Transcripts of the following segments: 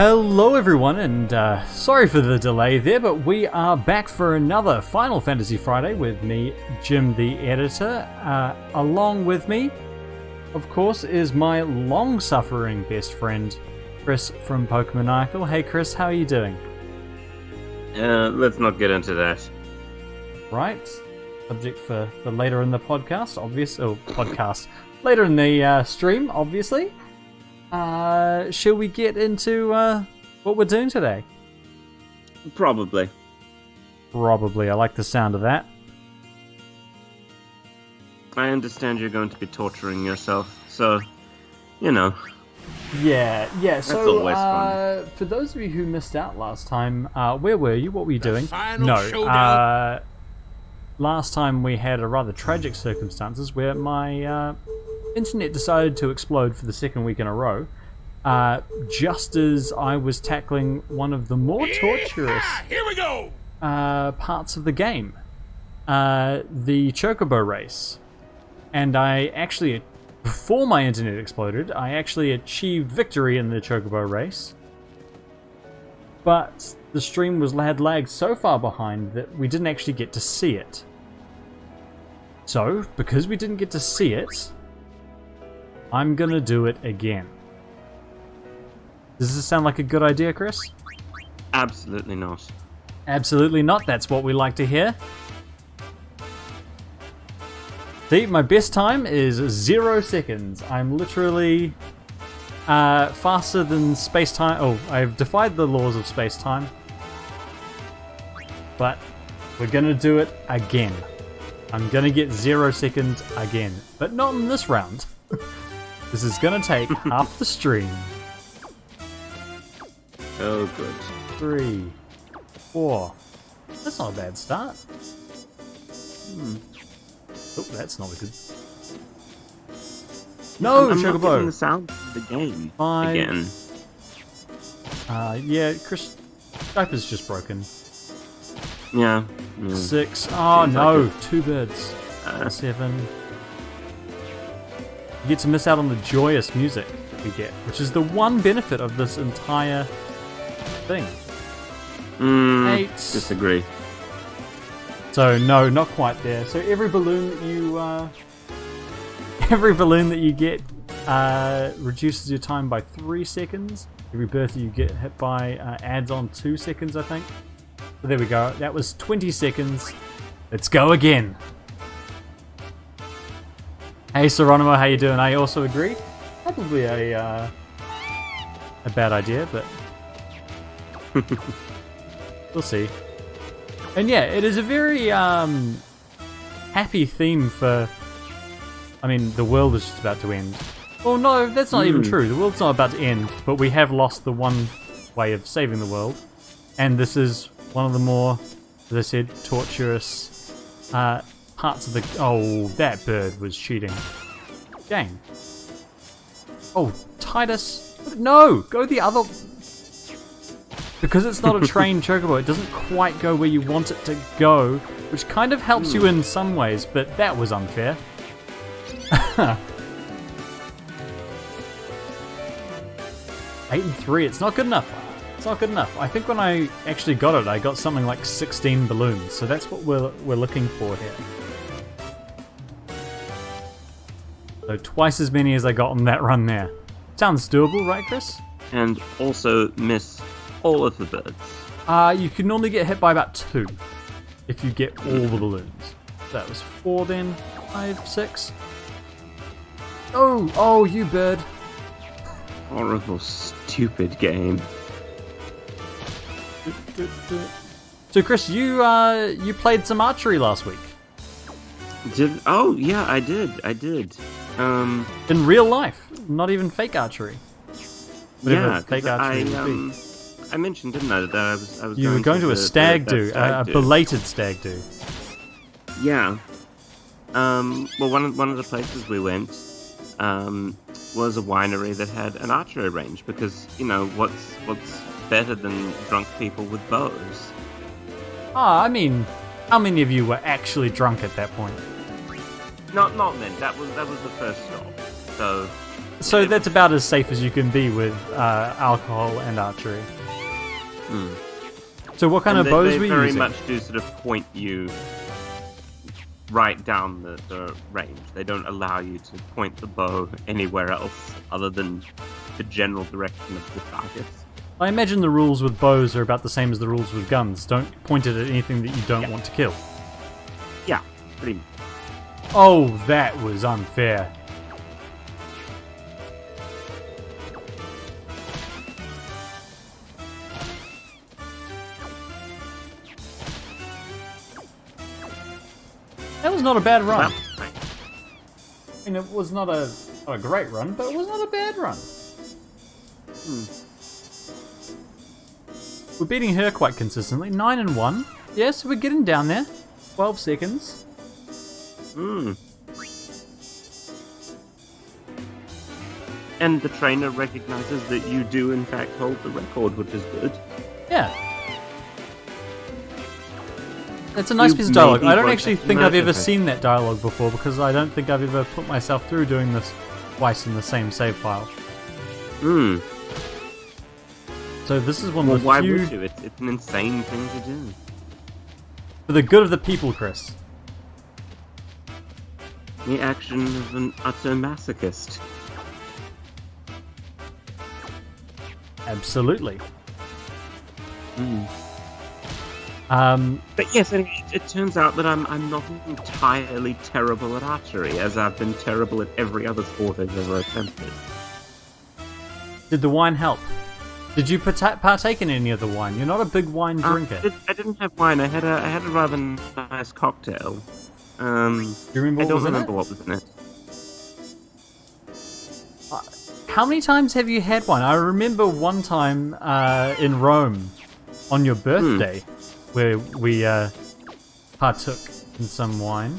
Hello everyone, and sorry for the delay there, but we are back for another Final Fantasy Friday with me, Jim the editor. Along with me, of course, is my long-suffering best friend, Chris from Pokemaniacal. Hey Chris, how are you doing? Let's not get into that. Right, subject for later in the podcast, later in the stream, obviously. Shall we get into what we're doing today? Probably. I like the sound of that. I understand you're going to be torturing yourself, so, you know. Yeah. That's always fun. For those of you who missed out last time, where were you? What were you doing? Last time we had a rather tragic circumstances where my internet decided to explode for the second week in a row, just as I was tackling one of the more torturous parts of the game, the Chocobo race. And I actually, before my internet exploded, I actually achieved victory in the Chocobo race, but the stream had lagged so far behind that we didn't actually get to see it. So, because we didn't get to see it, I'm gonna do it again. Does this sound like a good idea, Chris? Absolutely not. Absolutely not. That's what we like to hear. See, my best time is 0 seconds. I'm literally faster than space-time. Oh, I've defied the laws of space-time. But we're gonna do it again. I'm gonna get 0 seconds again. But not in this round. This is gonna take half the stream. Oh, good. 3, 4. That's not a bad start. Oh, that's not a good. No, I'm Chocobo. not getting the sound of the game 5. again. Yeah, Chris, Skype is just broken. Yeah. 6. Oh Seems no, like 2 birds. 7. You get to miss out on the joyous music we get, which is the one benefit of this entire thing. 8. Disagree. So no, not quite there. So every balloon that you get reduces your time by 3 seconds. Every birth that you get hit by adds on 2 seconds, I think. So there we go. That was 20 seconds. Let's go again. Hey Seronimo, how you doing? I also agree. Probably a bad idea, but we'll see. And yeah, it is a very happy theme for. I mean, the world is just about to end. Well, no, that's not even true. The world's not about to end, but we have lost the one way of saving the world, and this is one of the more, as I said, torturous parts of the. Oh, that bird was cheating. Dang. Oh, Titus. No, go the other. Because it's not a trained Chocobo, it doesn't quite go where you want it to go, which kind of helps you in some ways, but that was unfair. 8 and 3, it's not good enough. It's not good enough. I think when I actually got it, I got something like 16 balloons, so that's what we're looking for here. So twice as many as I got on that run there. Sounds doable, right, Chris? And also miss all of the birds. You can normally get hit by about 2 if you get all the balloons. That was 4 then, 5, 6. Oh, you bird. Horrible, stupid game. So Chris, you played some archery last week. Oh yeah, I did. In real life, not even fake archery. Yeah, fake archery would be. I mentioned, didn't I, that I was You were going to a stag do, a belated stag do. Yeah. Well, one of the places we went was a winery that had an archery range because, you know, what's better than drunk people with bows? I mean, how many of you were actually drunk at that point? Not then. That was the first stop. So that's about as safe as you can be with alcohol and archery. So what kind of bows were you very using? much do sort of point you right down the range. They don't allow you to point the bow anywhere else other than the general direction of the targets. I imagine the rules with bows are about the same as the rules with guns. Don't point it at anything that you don't want to kill. Yeah, pretty much. Oh, that was unfair. That was not a bad run. I mean, it was not a great run, but it was not a bad run. We're beating her quite consistently. 9 and 1. Yeah, so we're getting down there. 12 seconds. And the trainer recognizes that you do in fact hold the record, which is good. Yeah. It's a nice piece of dialogue. I don't actually think I've ever seen that dialogue before, because I don't think I've ever put myself through doing this twice in the same save file. So this is one of the why few... would you? It's an insane thing to do. For the good of the people, Chris. The action of an utter masochist. Absolutely. But yes, anyway, it turns out that I'm not entirely terrible at archery, as I've been terrible at every other sport I've ever attempted. Did the wine help? Did you partake in any of the wine? You're not a big wine drinker. I didn't have wine. I had a rather nice cocktail. Do you remember what was in it? I don't remember what was in it. How many times have you had wine? I remember one time in Rome on your birthday where we partook in some wine.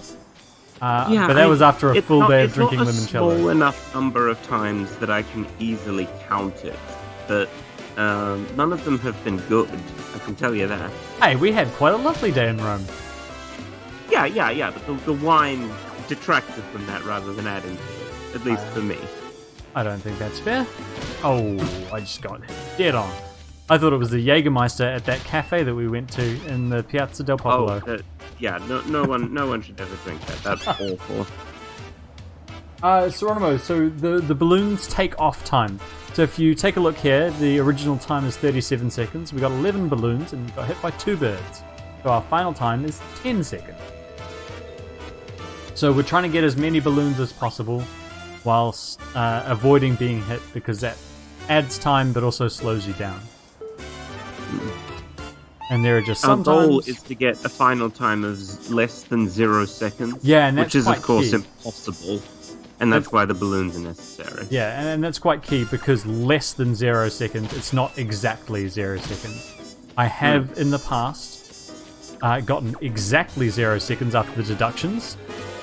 But that was after a full day of drinking limoncello. It's not a small enough number of times that I can easily count it, but none of them have been good, I can tell you that. Hey, we had quite a lovely day in Rome. Yeah, but the wine detracted from that rather than adding to it, at least for me. I don't think that's fair. Oh, I just got dead on. I thought it was the Jägermeister at that cafe that we went to in the Piazza del Popolo. No one should ever drink that. That's awful. Seronimo, so the balloons take off time. So if you take a look here, the original time is 37 seconds. We got 11 balloons and we got hit by 2 birds. So our final time is 10 seconds. So we're trying to get as many balloons as possible whilst avoiding being hit, because that adds time but also slows you down. And there are just sometimes... Our goal is to get a final time of less than 0 seconds. Yeah, and that's which is quite of course key. Impossible. And that's why the balloons are necessary. Yeah, and that's quite key, because less than 0 seconds, it's not exactly 0 seconds. I have in the past gotten exactly 0 seconds after the deductions,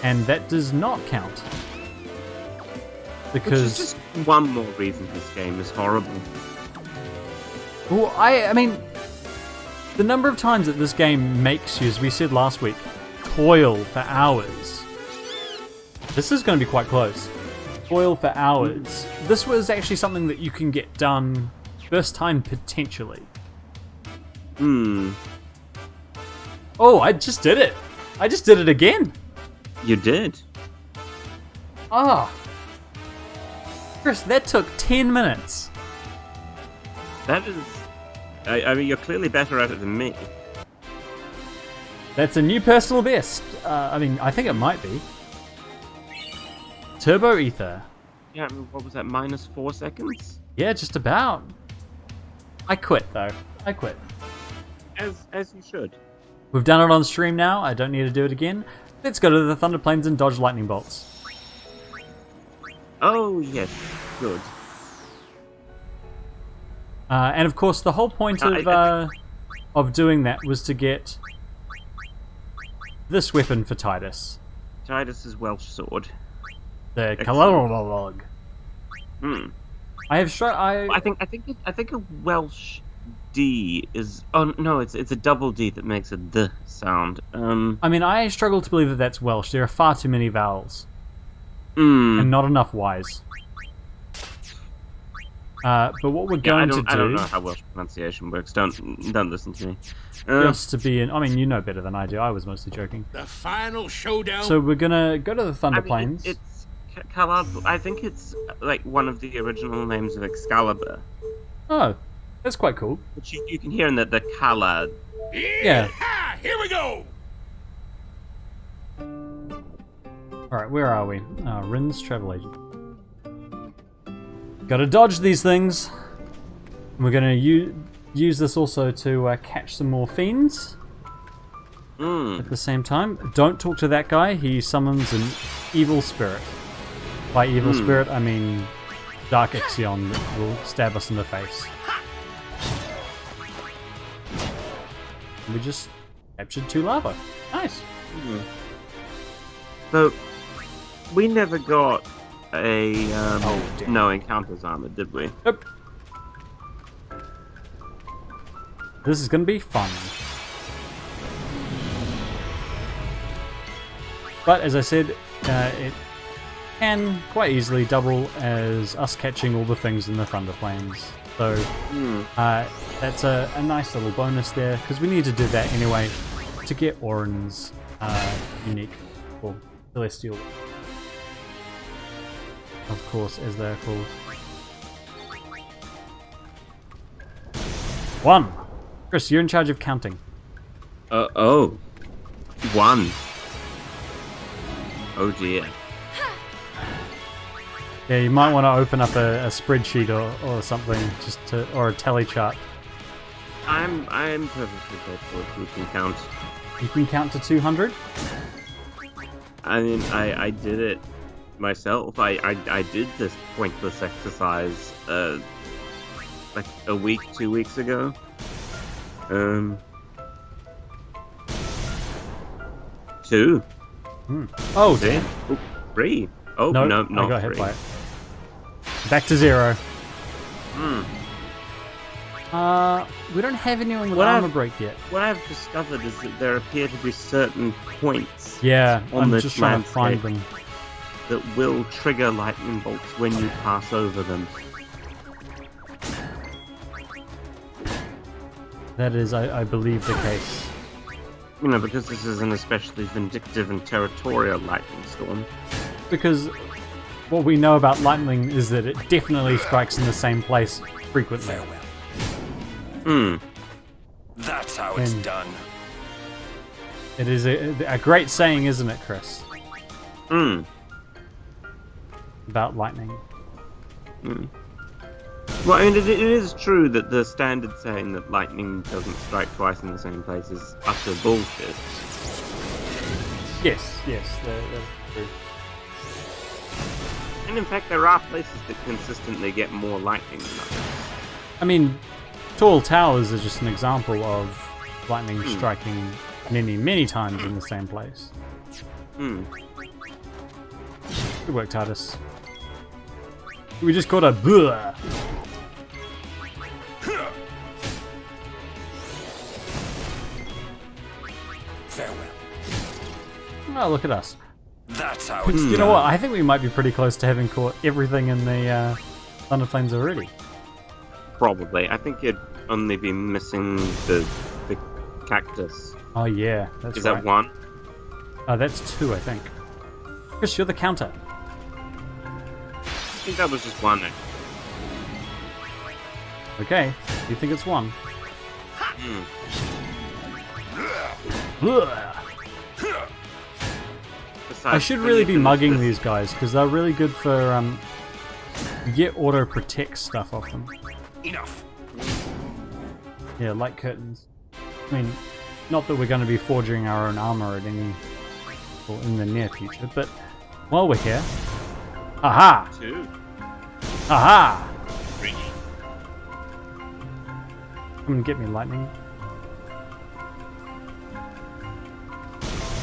and that does not count. Because... Which is just one more reason this game is horrible. Well, I mean, the number of times that this game makes you, as we said last week, toil for hours. This is going to be quite close. Toil for hours. This was actually something that you can get done first time potentially. Oh, I just did it. I just did it again. You did. Ah. Chris, that took 10 minutes. That is... I mean, you're clearly better at it than me. That's a new personal best. I mean, I think it might be. Turbo Ether. Yeah, I mean, what was that, -4 seconds? Yeah, just about. I quit, though. I quit. As you should. We've done it on stream now. I don't need to do it again. Let's go to the Thunder Plains and dodge lightning bolts. Oh, yes. Good. And of course, the whole point of doing that was to get this weapon for Titus. Titus's Welsh sword. The Kalorolog. I have I think a Welsh D is... Oh, no, it's a double D that makes a D sound. I mean, I struggle to believe that that's Welsh. There are far too many vowels. and not enough Y's. But what we're going to do... I don't know how Welsh pronunciation works. Don't listen to me. Just to be in... I mean, you know better than I do. I was mostly joking. The final showdown. So we're going to go to the Thunder Plains. It's Calad. I think it's like one of the original names of Excalibur. Oh, that's quite cool. Which you can hear in the Calad. Yeah. Here we go. Alright, where are we? Rin's travel agent. Gotta dodge these things. We're gonna use this also to catch some more fiends. At the same time. Don't talk to that guy. He summons an evil spirit. By evil spirit, I mean Dark Ixion that will stab us in the face. We just captured 2 lava. Nice. So, we never got a damn. no encounters armor, did we? Nope. This is gonna be fun. But as I said, it can quite easily double as us catching all the things in the Thunder Plains. So that's a nice little bonus there, because we need to do that anyway to get Orin's unique, or celestial, of course, as they're called. 1. Chris, you're in charge of counting. 1. Oh dear. Yeah, you might want to open up a spreadsheet or something, just to, or a tally chart. I'm perfectly capable if we can count. You can count to 200? I mean, I did it myself. I did this pointless exercise like a week, 2 weeks ago. 2. Oh, damn. 3. Oh, No, no, I not got hit 3. by it. Back to 0. We don't have anyone with armor break yet. What I've discovered is that there appear to be certain points Yeah, on I'm this just trying to find landscape them. that will trigger lightning bolts when you pass over them. That is, I believe, the case. You know, because this is an especially vindictive and territorial lightning storm. Because what we know about lightning is that it definitely strikes in the same place frequently. That's how it's And- done. It is a great saying, isn't it, Chris? About lightning. Well, I mean, it is true that the standard saying that lightning doesn't strike twice in the same place is utter bullshit. Yes, that's true. And in fact, there are places that consistently get more lightning than others. I mean, tall towers are just an example of lightning striking many times in the same place. Good work, TARDIS. We just got a bleh. Farewell. Oh, look at us. That's how it's You done. know what? I think we might be pretty close to having caught everything in the Thunder Plains already. Probably. I think you'd only be missing the cactus. Oh yeah, that's Is right. that 1? That's 2, I think. Chris, you're the counter. I think that was just 1. Okay, you think it's 1? I should really be mugging these guys, because they're really good for, you get auto-protect stuff off them. Enough. Yeah, like curtains. I mean, not that we're going to be forging our own armor at any, or in the near future, but while we're here... Aha! 2. Aha! 3. Come and get me, lightning.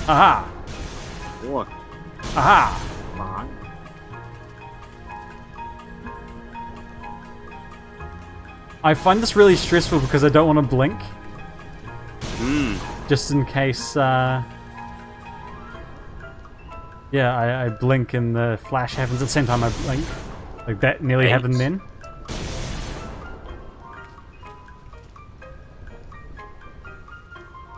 Aha! 4. Aha! 5. I find this really stressful because I don't want to blink. Just in case, yeah, Yeah, I blink and the flash happens at the same time I blink. Like that nearly 8. happened then.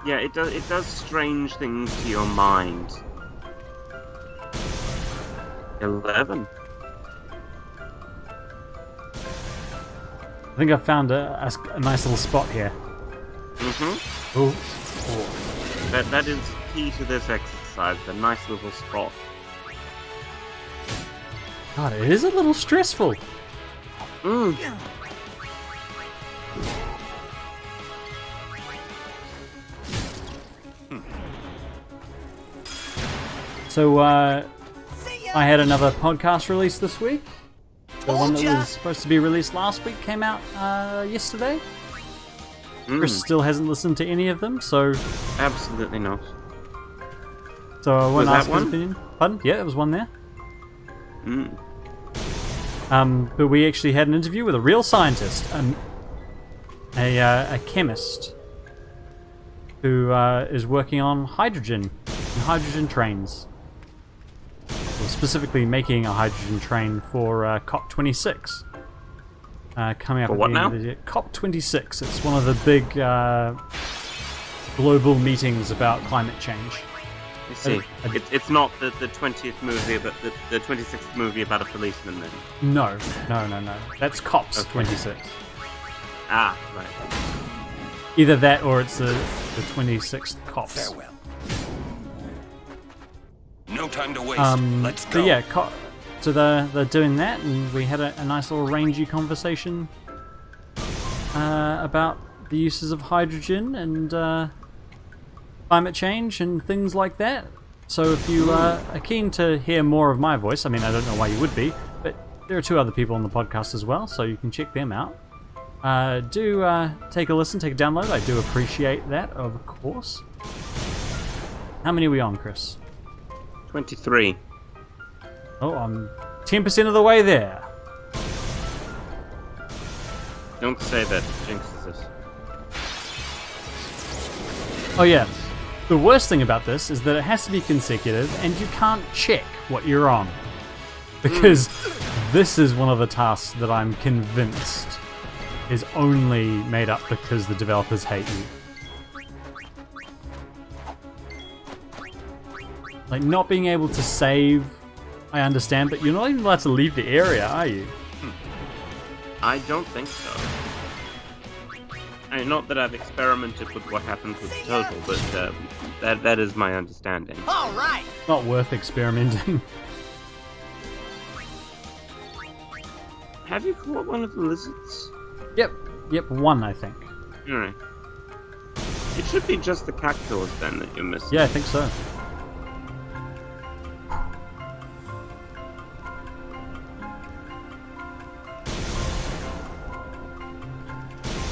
Yeah, it does strange things to your mind. 11. I think I found a nice little spot here. Mm-hmm. Ooh. That is key to this exercise, the nice little spot. God, it is a little stressful. Mm. So, I had another podcast release this week. The one that was supposed to be released last week came out yesterday. Chris still hasn't listened to any of them, so Absolutely not. I won't Was that ask his one? opinion. Pardon? Yeah, there was one there. Mm. But we actually had an interview with a real scientist, a chemist, who is working on hydrogen and hydrogen trains. Well, specifically making a hydrogen train for COP26. Coming up For at what the end now? of the year. COP26. It's one of the big global meetings about climate change. I see. It's not the 20th movie, but the 26th movie about a policeman then. No. That's COPS Okay. 26. Ah, right. Either that or it's the 26th COPS. Farewell. No time to waste. Let's go. So yeah, so they're doing that, and we had a nice little rangy conversation about the uses of hydrogen and climate change and things like that. So if you are keen to hear more of my voice, I mean, I don't know why you would be, but there are 2 other people on the podcast as well, so you can check them out. Do take a listen, take a download. I do appreciate that, of course. How many are we on, Chris? 23. Oh, I'm 10% of the way there. Don't say that, it jinxes us. Oh yeah, the worst thing about this is that it has to be consecutive and you can't check what you're on. Because this is one of the tasks that I'm convinced is only made up because the developers hate you. Like, not being able to save, I understand, but you're not even allowed to leave the area, are you? I don't think so. I mean, not that I've experimented with what happens with Total, but that is my understanding. All right. Not worth experimenting. Have you caught one of the lizards? Yep, one, I think. Alright. It should be just the cactuars then that you're missing. Yeah, I think so.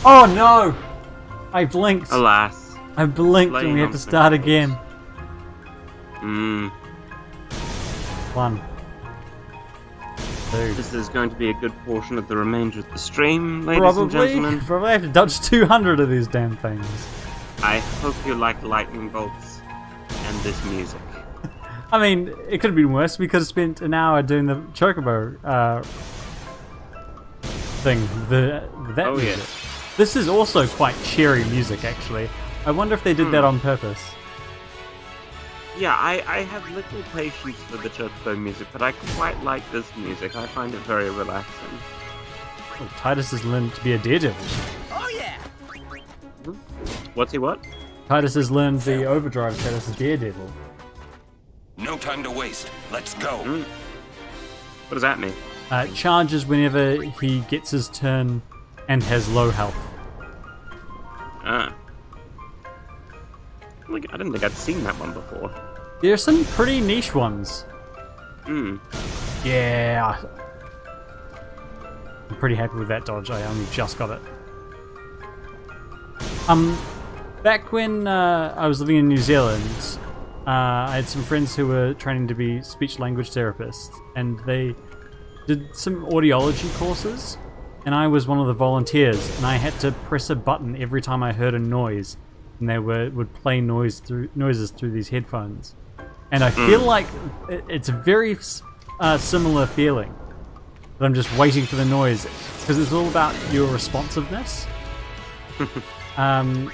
Oh no! I blinked. Alas. I blinked and Laying we had on to start pickles. again. Hmm. 1. 2. This is going to be a good portion of the remainder of the stream, ladies and gentlemen. Probably have to dodge 200 of these damn things. I hope you like lightning bolts and this music. I mean, it could have been worse. We could have spent an hour doing the Chocobo thing. That Oh, music. yeah. This is also quite cheery music, actually. I wonder if they did that on purpose. Yeah, I have little patience for the Chocobo music, but I quite like this music. I find it very relaxing. Oh, Titus has learned to be a daredevil. Oh yeah. What's he what? Titus has learned the overdrive status as daredevil. No time to waste. Let's go. What does that mean? Charges whenever he gets his turn and has low health. Ah. Like, I didn't think I'd seen that one before. There are some pretty niche ones. Hmm. Yeah. I'm pretty happy with that dodge. I only just got it. Back when I was living in New Zealand, I had some friends who were training to be speech-language therapists, and they did some audiology courses, and I was one of the volunteers, and I had to press a button every time I heard a noise, and they would play noises through these headphones. And I feel like it's a very similar feeling. But I'm just waiting for the noise, because it's all about your responsiveness. And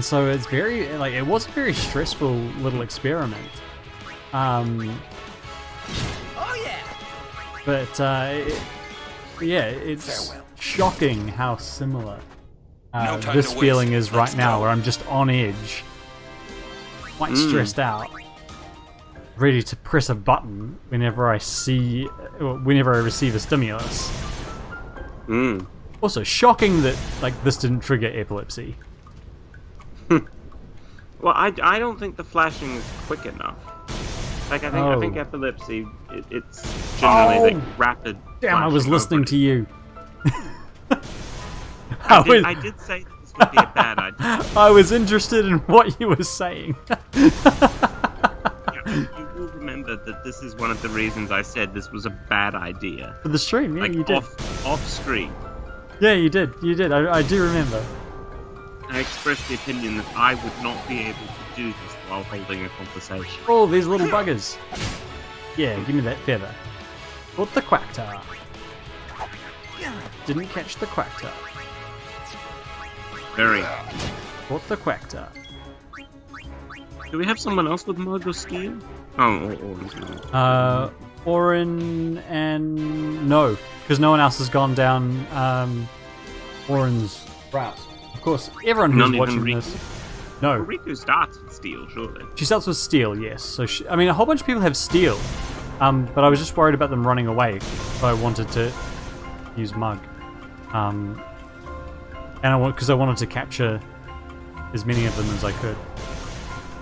so it's very, like, it was a very stressful little experiment. Oh yeah! But, yeah, it's shocking how similar this feeling is right now, where I'm just on edge, quite stressed out, ready to press a button whenever I receive a stimulus. Also, shocking that like this didn't trigger epilepsy. Well, I don't think the flashing is quick enough. Like I think epilepsy it's generally like rapid. Damn! I was listening to you. I did say this would be a bad idea. I was interested in what you were saying. You will remember that this is one of the reasons I said this was a bad idea. For the stream, yeah, like you did. Off screen. Yeah, you did. You did. I do remember. I expressed the opinion that I would not be able to do this while holding a conversation. Oh, these little buggers. Yeah, give me that feather. Caught the quacktar. Didn't catch the quacktar. Very. Caught the quacktar. Do we have someone else with mug or steel? Oh, Orin and... No, because no one else has gone down Orin's route. Of course, everyone who's watching this... No. Well, Riku starts with steel, surely. She starts with steel, yes. So I mean, a whole bunch of people have steel. But I was just worried about them running away, so I wanted to use mug. And because I wanted to capture as many of them as I could.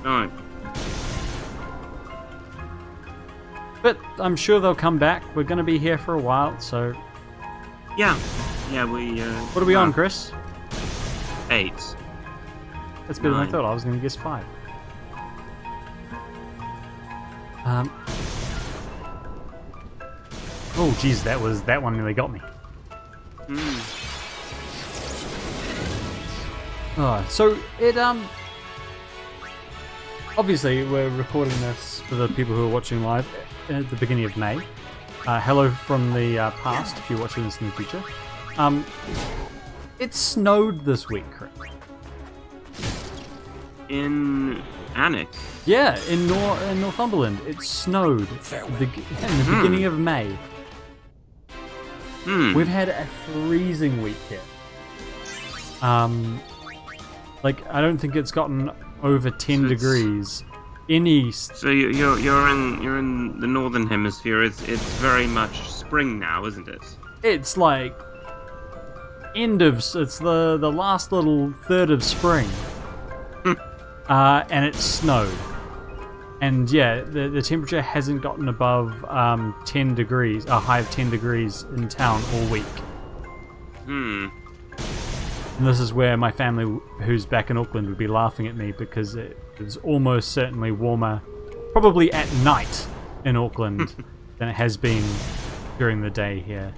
No. But I'm sure they'll come back. We're going to be here for a while, so... Yeah, we... What are we on, Chris? 8. That's better than I 9. thought. I was going to guess 5. Oh, geez, that one nearly got me. Oh, so it obviously we're recording this for the people who are watching live at the beginning of May. Hello from the past if you're watching this in the future. It snowed this week, Chris. In Annick. Yeah, in Northumberland, it snowed in the beginning of May. We've had a freezing week here. Like, I don't think it's gotten over 10 degrees. So you're in the northern hemisphere. It's very much spring now, isn't it? It's like it's the last little third of spring. And it snowed. And yeah, the temperature hasn't gotten above 10 degrees, a high of 10 degrees in town all week. And this is where my family, who's back in Auckland, would be laughing at me because it was almost certainly warmer, probably at night in Auckland, than it has been during the day here.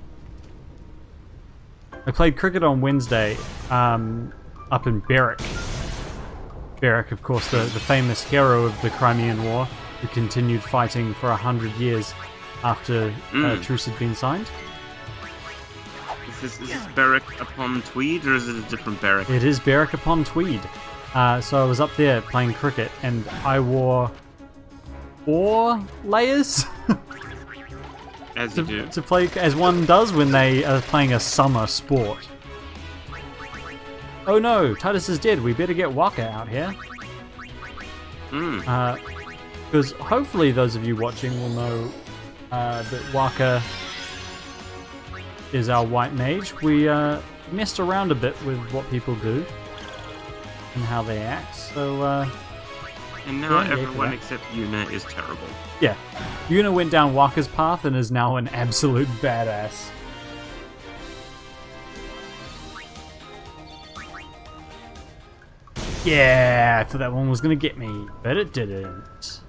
I played cricket on Wednesday up in Berwick. Berwick, of course, the famous hero of the Crimean War, who continued fighting for 100 years after a truce had been signed. Is this Berwick upon Tweed, or is it a different Berwick? It is Berwick upon Tweed. So I was up there playing cricket, and I wore 4 layers As you do. to play, as one does when they are playing a summer sport. Oh no, Titus is dead. We better get Waka out here. Because hopefully those of you watching will know that Waka is our white mage. We messed around a bit with what people do and how they act. So, and now everyone except Yuna is terrible. Yeah, Yuna went down Waka's path and is now an absolute badass. Yeah, I thought that one was going to get me, but it didn't.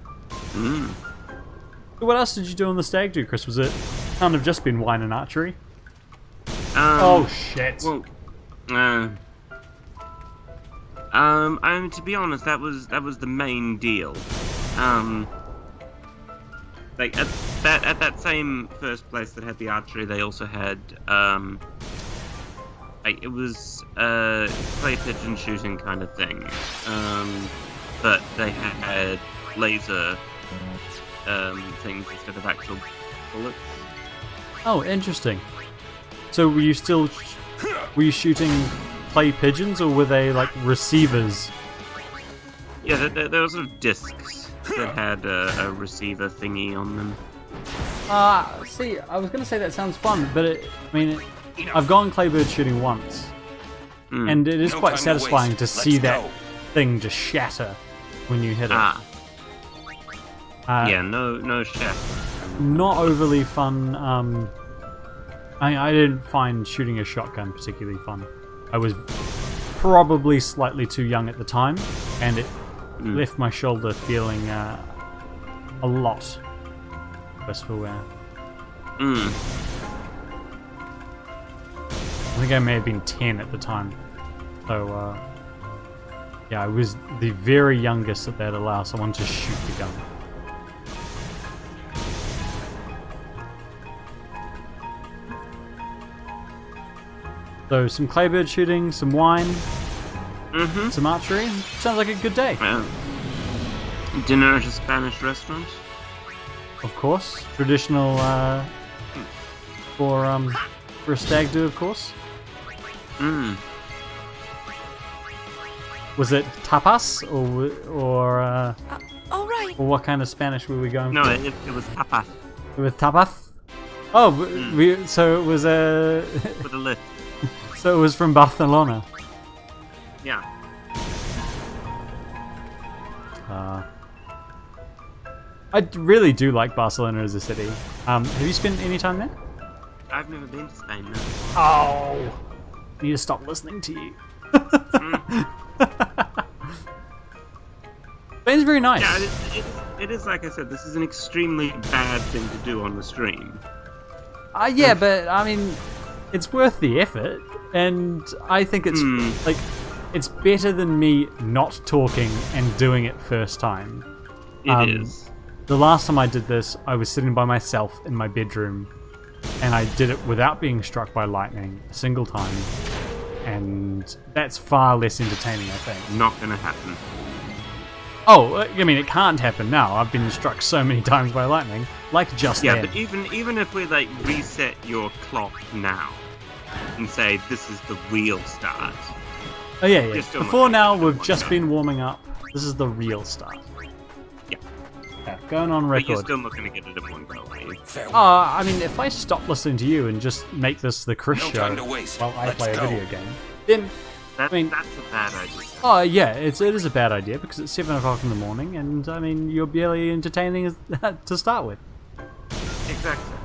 What else did you do on the stag do, Chris? Was it kind of just been wine and archery? Oh, shit. Well, to be honest, that was the main deal. like at that same first place that had the archery, they also had like it was clay pigeon shooting kind of thing, but they had laser things instead of actual bullets. Oh, interesting. So were you shooting clay pigeons, or were they like receivers? Yeah, there were sort of discs that had a receiver thingy on them. See, I was going to say that sounds fun, but I've gone claybird shooting once, and it is quite satisfying to see that thing just shatter when you hit it. Yeah, no shatter. Not overly fun. I didn't find shooting a shotgun particularly fun. I was probably slightly too young at the time, and it left my shoulder feeling a lot worse for wear. I think I may have been 10 at the time. So, yeah, I was the very youngest that they'd allow someone to shoot the gun. So, some claybird shooting, some wine, some archery. Sounds like a good day. Dinner at a Spanish restaurant. Of course. Traditional for a stag do, of course. Was it tapas or all right. or what kind of Spanish were we going No, for? it was tapas It was tapas. Oh, so it was with a lift. so it was from Barcelona. Yeah. I really do like Barcelona as a city. Have you spent any time there? I've never been to Spain, no. Oh, I need to stop listening to you. Spain's very nice. Yeah, it is like I said, this is an extremely bad thing to do on the stream. Yeah, but I mean, it's worth the effort, and I think it's like it's better than me not talking and doing it first time. It is. The last time I did this, I was sitting by myself in my bedroom, and I did it without being struck by lightning a single time, and that's far less entertaining, I think. Not gonna happen. Oh, I mean, it can't happen now. I've been struck so many times by lightning, like just Yeah, then. but even if we like reset your clock now and say this is the real start. Oh yeah. You're still Before not now, gonna we've get just one been warming up. This is the real start. Yeah, going on But you're record. still not gonna get it in one go, are you? I mean, if I stop listening to you and just make this the Chris No show time to waste. while I Let's play a go. video game, then That's I mean- that's a bad idea. oh yeah, it is a bad idea because it's 7 o'clock in the morning, and I mean you're barely entertaining to start with. Exactly.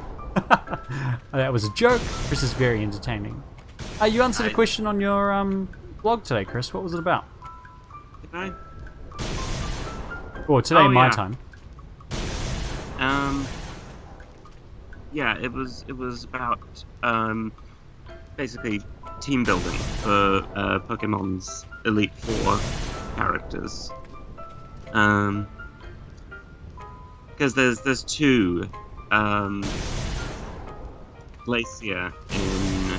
That was a joke. Chris is very entertaining. You answered a question on your blog today, Chris. What was it about? Did I? Or today, Oh, my yeah. time. Yeah, it was about basically team building for Pokemon's Elite Four characters. Because there's two, Glacier in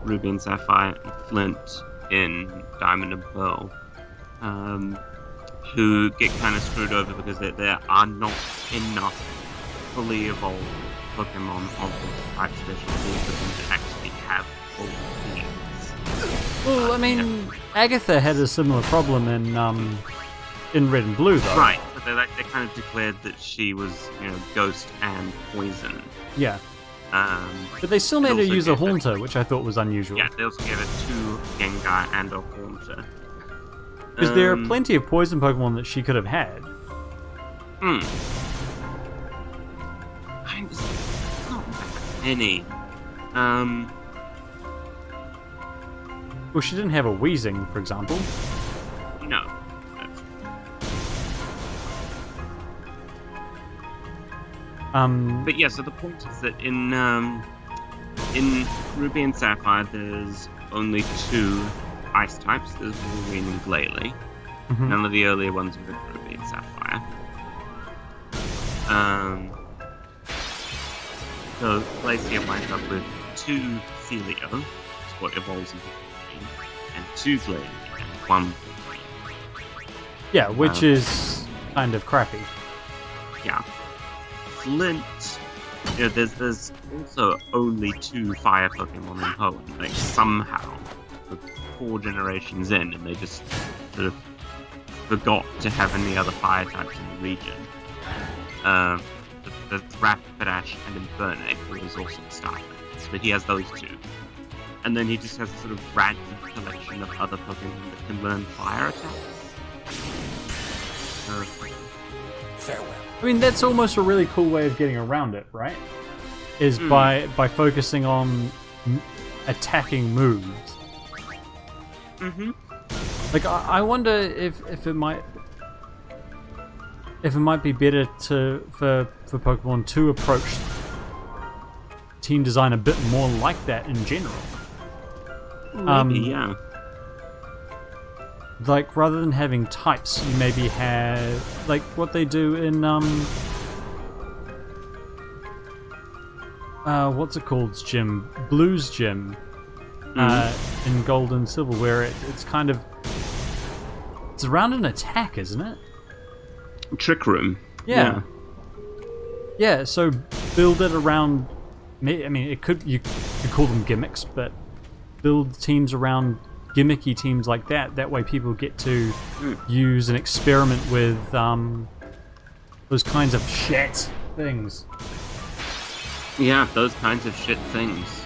Ruby and Sapphire, and Flint in Diamond and Pearl, who get kind of screwed over because there are not enough fully evolved Pokemon of the type specialty for them to actually have full teams. Well, I mean, Agatha had a similar problem in Red and Blue, though. Right, but they kind of declared that she was, Ghost and Poison. Yeah, but they still And made her also use a gave her- Haunter, which I thought was unusual. Yeah, they also gave her 2 Gengar and a Haunter. Because there are plenty of poison Pokemon that she could have had. It's not that many. Well, she didn't have a Weezing, for example. No. That's- But yeah, so the point is that in Ruby and Sapphire, there's only 2 ice types. There's Wolverine and Glalie. None of the earlier ones were Ruby and Sapphire. So Glacier winds up with 2 Celio, is what evolves into green, and 2 Glare, and 1 green. Yeah, which is kind of crappy. Yeah. Flint, there's also only 2 fire Pokemon in Poland. Like, somehow, we're 4 generations in, and they just sort of forgot to have any other fire types in the region. The Rapidash and Infernape was also the starter, but he has those 2. And then he just has a sort of random collection of other Pokemon that can learn fire attacks. Farewell. I mean, that's almost a really cool way of getting around it, right? Is by focusing on attacking moves. Mm-hmm. Like, I wonder if it might be better for Pokemon to approach team design a bit more like that in general. Maybe, yeah. Like, rather than having types, you maybe have, like, what they do in, what's it called, Gym? Blues Gym, in Gold and Silver, where it's kind of, it's around an attack, isn't it? Trick Room. Yeah. Yeah, so build it around, I mean, you could call them gimmicks, but build teams around gimmicky teams like that. That way people get to use and experiment with those kinds of shit things. Yeah, those kinds of shit things.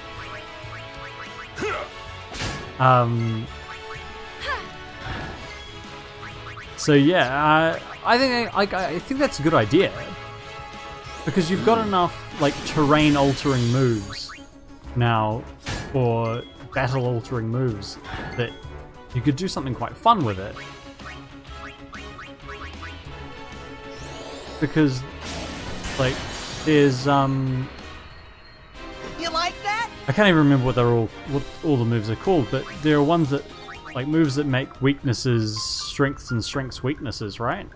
So yeah, I think that's a good idea, because you've got enough like terrain altering moves now, or battle altering moves, that you could do something quite fun with it. Because like there's You like that? I can't even remember what all the moves are called, but there are ones that, like, moves that make weaknesses strengths and strengths weaknesses, right?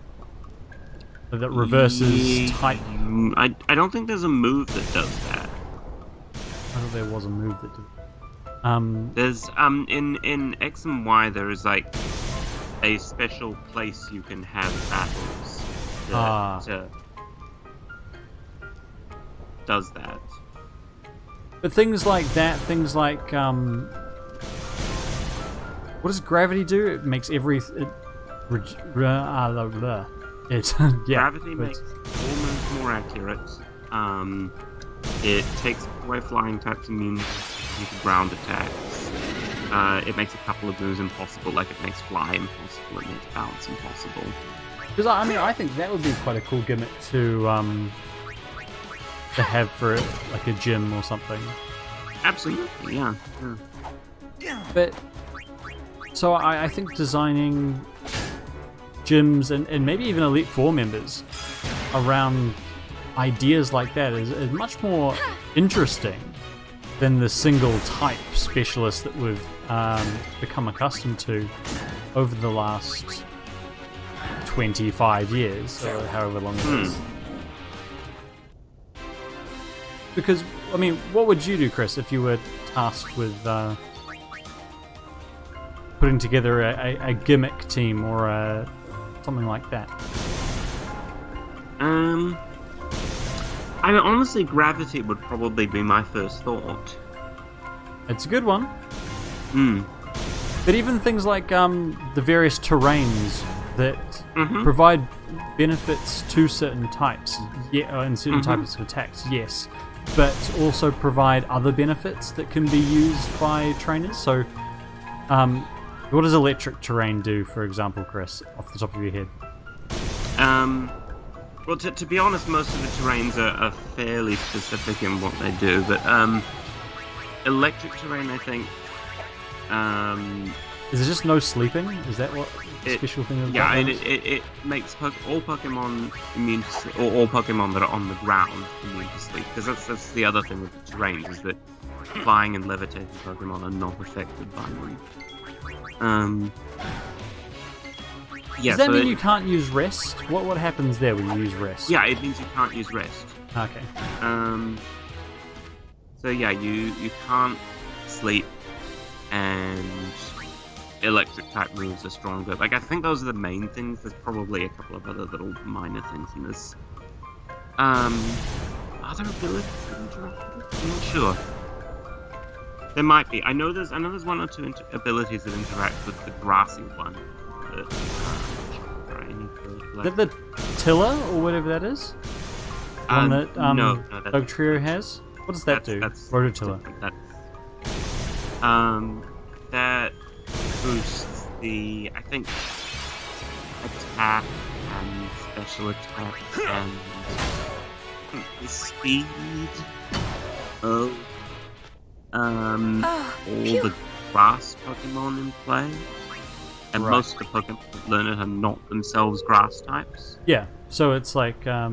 That reverses type. I don't think there's a move that does that. I thought there was a move that did. There's in X and Y there is like a special place you can have battles that does that. But things like that, things like what does gravity do? It makes yeah. Gravity makes all moves more accurate. It takes away flying types immune to ground attacks. It makes a couple of moves impossible, like it makes fly impossible, it makes bounce impossible. Because I mean, I think that would be quite a cool gimmick to have for like a gym or something. Absolutely, yeah. But so I think designing gyms and maybe even Elite Four members around ideas like that is much more interesting than the single type specialist that we've become accustomed to over the last 25 years, or however long it is. Because, I mean, what would you do, Chris, if you were tasked with putting together a gimmick team or something like that? I mean, honestly, gravity would probably be my first thought. It's a good one. But even things like the various terrains that provide benefits to certain types, and certain types of attacks, yes, but also provide other benefits that can be used by trainers. So, what does electric terrain do, for example, Chris, off the top of your head? Well, to be honest, most of the terrains are fairly specific in what they do, but electric terrain, I think. Is it just no sleeping? Is that what the special thing is? Yeah, it makes all Pokemon immune to sleep, or all Pokemon that are on the ground immune to sleep. Because that's the other thing with the terrains, is that flying and levitating Pokemon are not affected by them. Yeah, Does that mean you can't use rest? What happens there when you use rest? Yeah, it means you can't use rest. Okay. So yeah, you can't sleep, and electric type moves are stronger. Like, I think those are the main things. There's probably a couple of other little minor things in this. Are there abilities that interact with it? I'm not sure. There might be. I know there's one or two abilities that interact with the grassy one. Is that the Tiller or whatever that is? The one that no, that's Dog Trio has? What does that do? Rototiller. That boosts the, I think, attack and special attack and the speed of all the grass Pokemon in play. And Right. most of the Pokemon that learn it are not themselves grass types. Yeah, so it's like a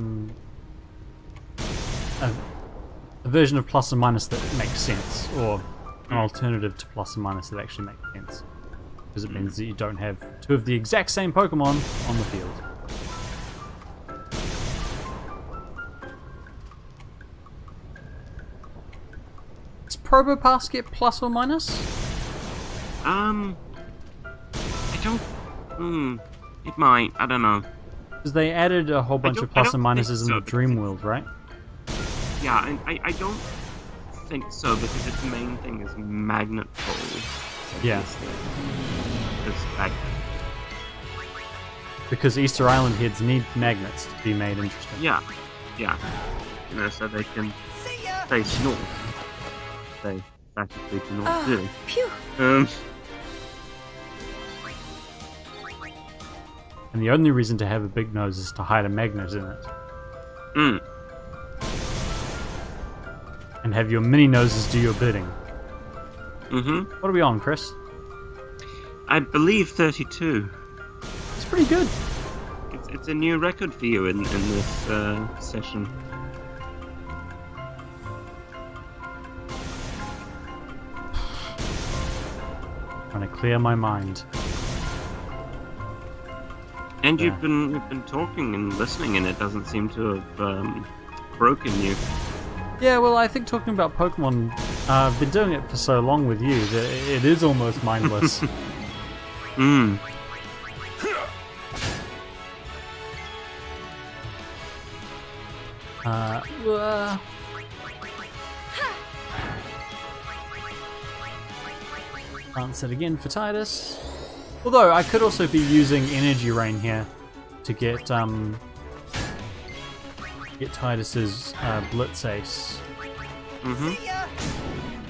version of plus and minus that makes sense, or an alternative to plus and minus that actually makes sense. Because it means that you don't have two of the exact same Pokemon on the field. Does Probopass get plus or minus? I don't. It might. I don't know. Because they added a whole bunch of plus and minuses in the Dream World, right? Yeah, and I don't think so, because its main thing is magnet pole. Yeah. It's magnet. Because Easter Island heads need magnets to be made interesting. Yeah. You know, so they can See ya! face north. They practically do not do. Phew. And the only reason to have a big nose is to hide a magnet in it. And have your mini noses do your bidding. What are we on, Chris? I believe 32. It's pretty good. It's a new record for you in this session. Trying to clear my mind. And Yeah. you've been talking and listening, and it doesn't seem to have broken you. Yeah, well, I think talking about Pokemon, I've been doing it for so long with you that it is almost mindless. Answered again for Titus. Although I could also be using Energy Rain here to get Titus's Blitz Ace See ya!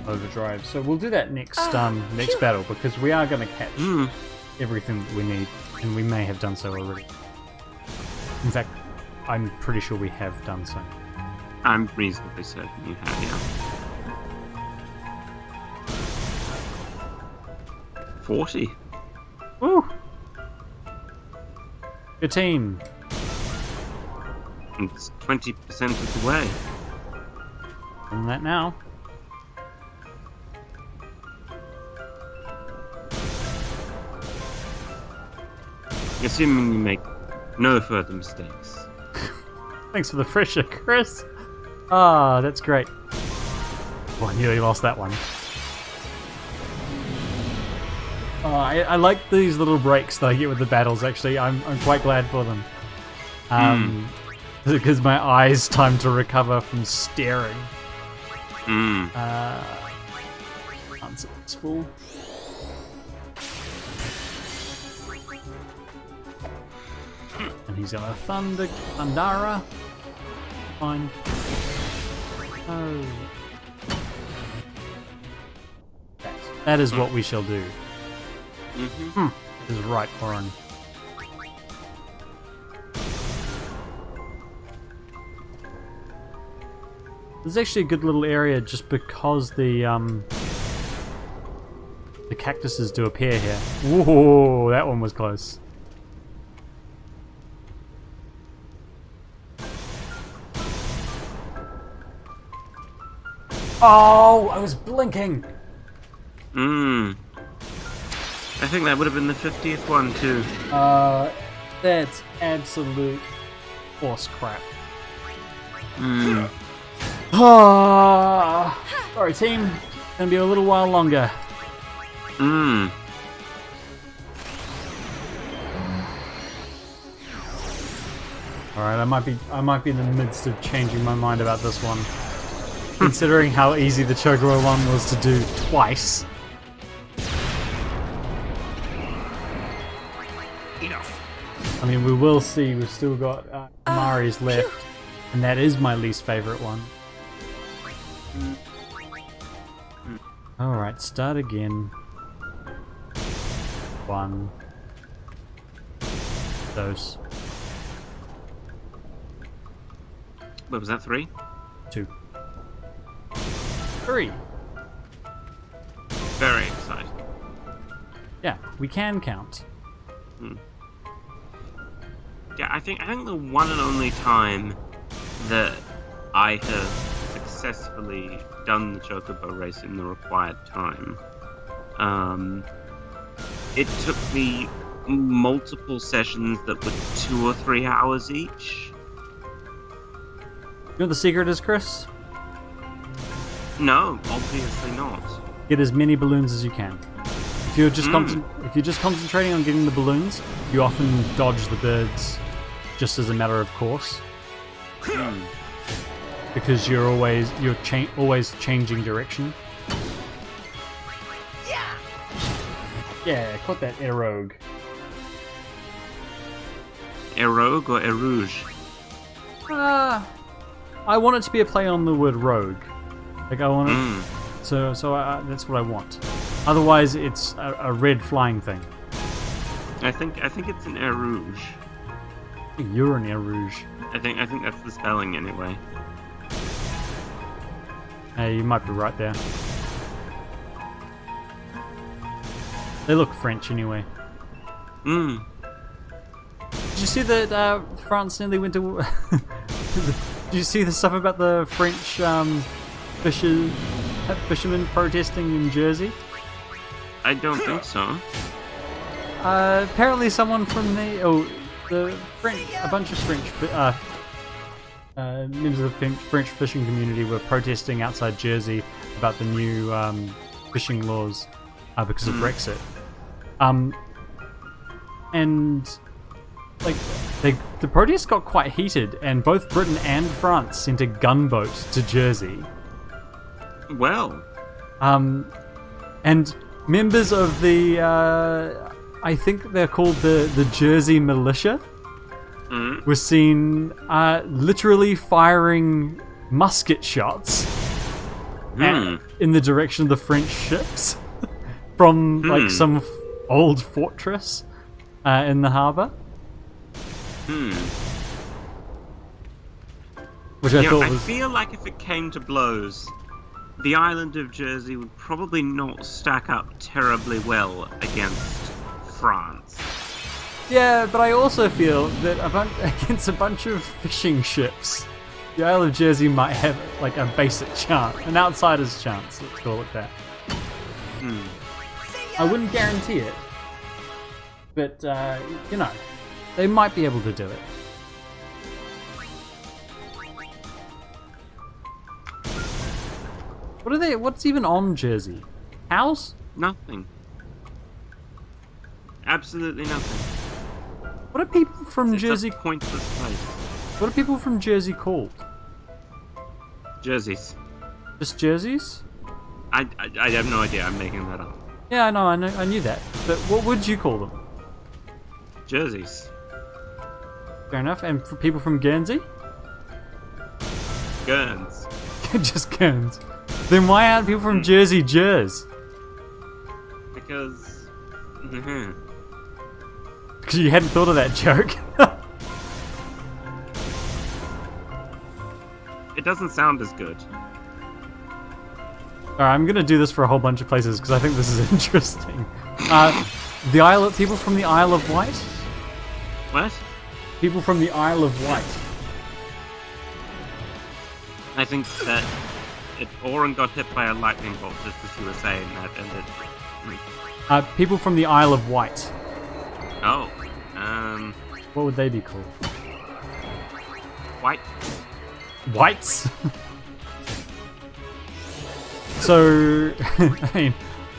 overdrive. So we'll do that next next battle, because we are going to catch everything that we need, and we may have done so already. In fact, I'm pretty sure we have done so. I'm reasonably certain you have, yeah. 40. Woo! Good team. It's 20% of the way. Doing that now. Assuming you make no further mistakes. Thanks for the fresher, Chris. Ah, that's great. Oh, I nearly lost that one. Oh, I like these little breaks that I get with the battles, actually. I'm quite glad for them. Because my eyes time to recover from staring. Answer this fool. And he's got a Thundara. Fine. Oh. That is what we shall do. This is right, Oran. There's actually a good little area just because the cactuses do appear here. Whoa, that one was close. Oh, I was blinking. I think that would have been the 50th one too. That's absolute horse crap. Sorry, team. Gonna be a little while longer. Hmm. Alright, I might be in the midst of changing my mind about this one. Considering how easy the Chocobo one was to do twice. Enough. I mean, we will see. We've still got Mari's left, and that is my least favorite one. Alright, start again. 1. Dose. What was that, 3? 2. 3. Very exciting. Yeah, we can count. Yeah, I think the one and only time that I have successfully done the Chocobo race in the required time, it took me multiple sessions that were 2 or 3 hours each. You know what the secret is, Chris? No, obviously not. Get as many balloons as you can. If you're just concentrating on getting the balloons, you often dodge the birds, just as a matter of course. Because you're always changing direction. Yeah, caught that erogue. Erogue or erouge? I want it to be a play on the word rogue. Like I want it. So that's what I want. Otherwise, it's a red flying thing. I think it's an erouge. You're an erouge. I think that's the spelling anyway. Hey, you might be right there. They look French anyway. Did you see that France nearly went to? Did you see the stuff about the French fishermen protesting in Jersey? I don't think so. Apparently, someone from a bunch of French members of the French fishing community were protesting outside Jersey about the new fishing laws because of Brexit. And like the protests got quite heated, and both Britain and France sent a gunboat to Jersey. Well, and members of the I think they're called the Jersey militia were seen literally firing musket shots in the direction of the French ships from like some old fortress in the harbour. Which I thought was... I feel like if it came to blows, the island of Jersey would probably not stack up terribly well against France. Yeah, but I also feel that against a bunch of fishing ships, the Isle of Jersey might have like a basic chance, an outsider's chance, let's call it that. I wouldn't guarantee it, but you know, they might be able to do it. What are they? What's even on Jersey? Cows? Nothing. Absolutely nothing. What are people from It's Jersey? a pointless place. What are people from Jersey called? Jerseys. Just Jerseys? I have no idea. I'm making that up. Yeah, I knew that. But what would you call them? Jerseys. Fair enough. And for people from Guernsey? Guerns. Just Guerns. Then why aren't people from Jersey Jers? Because... Because you hadn't thought of that joke. It doesn't sound as good. Alright, I'm gonna do this for a whole bunch of places because I think this is interesting. People from the Isle of Wight? What? People from the Isle of Wight. I think that Oren got hit by a lightning bolt just as you were saying that, and it... People from the Isle of Wight. Oh. What would they be called? White. Whites? So, I mean,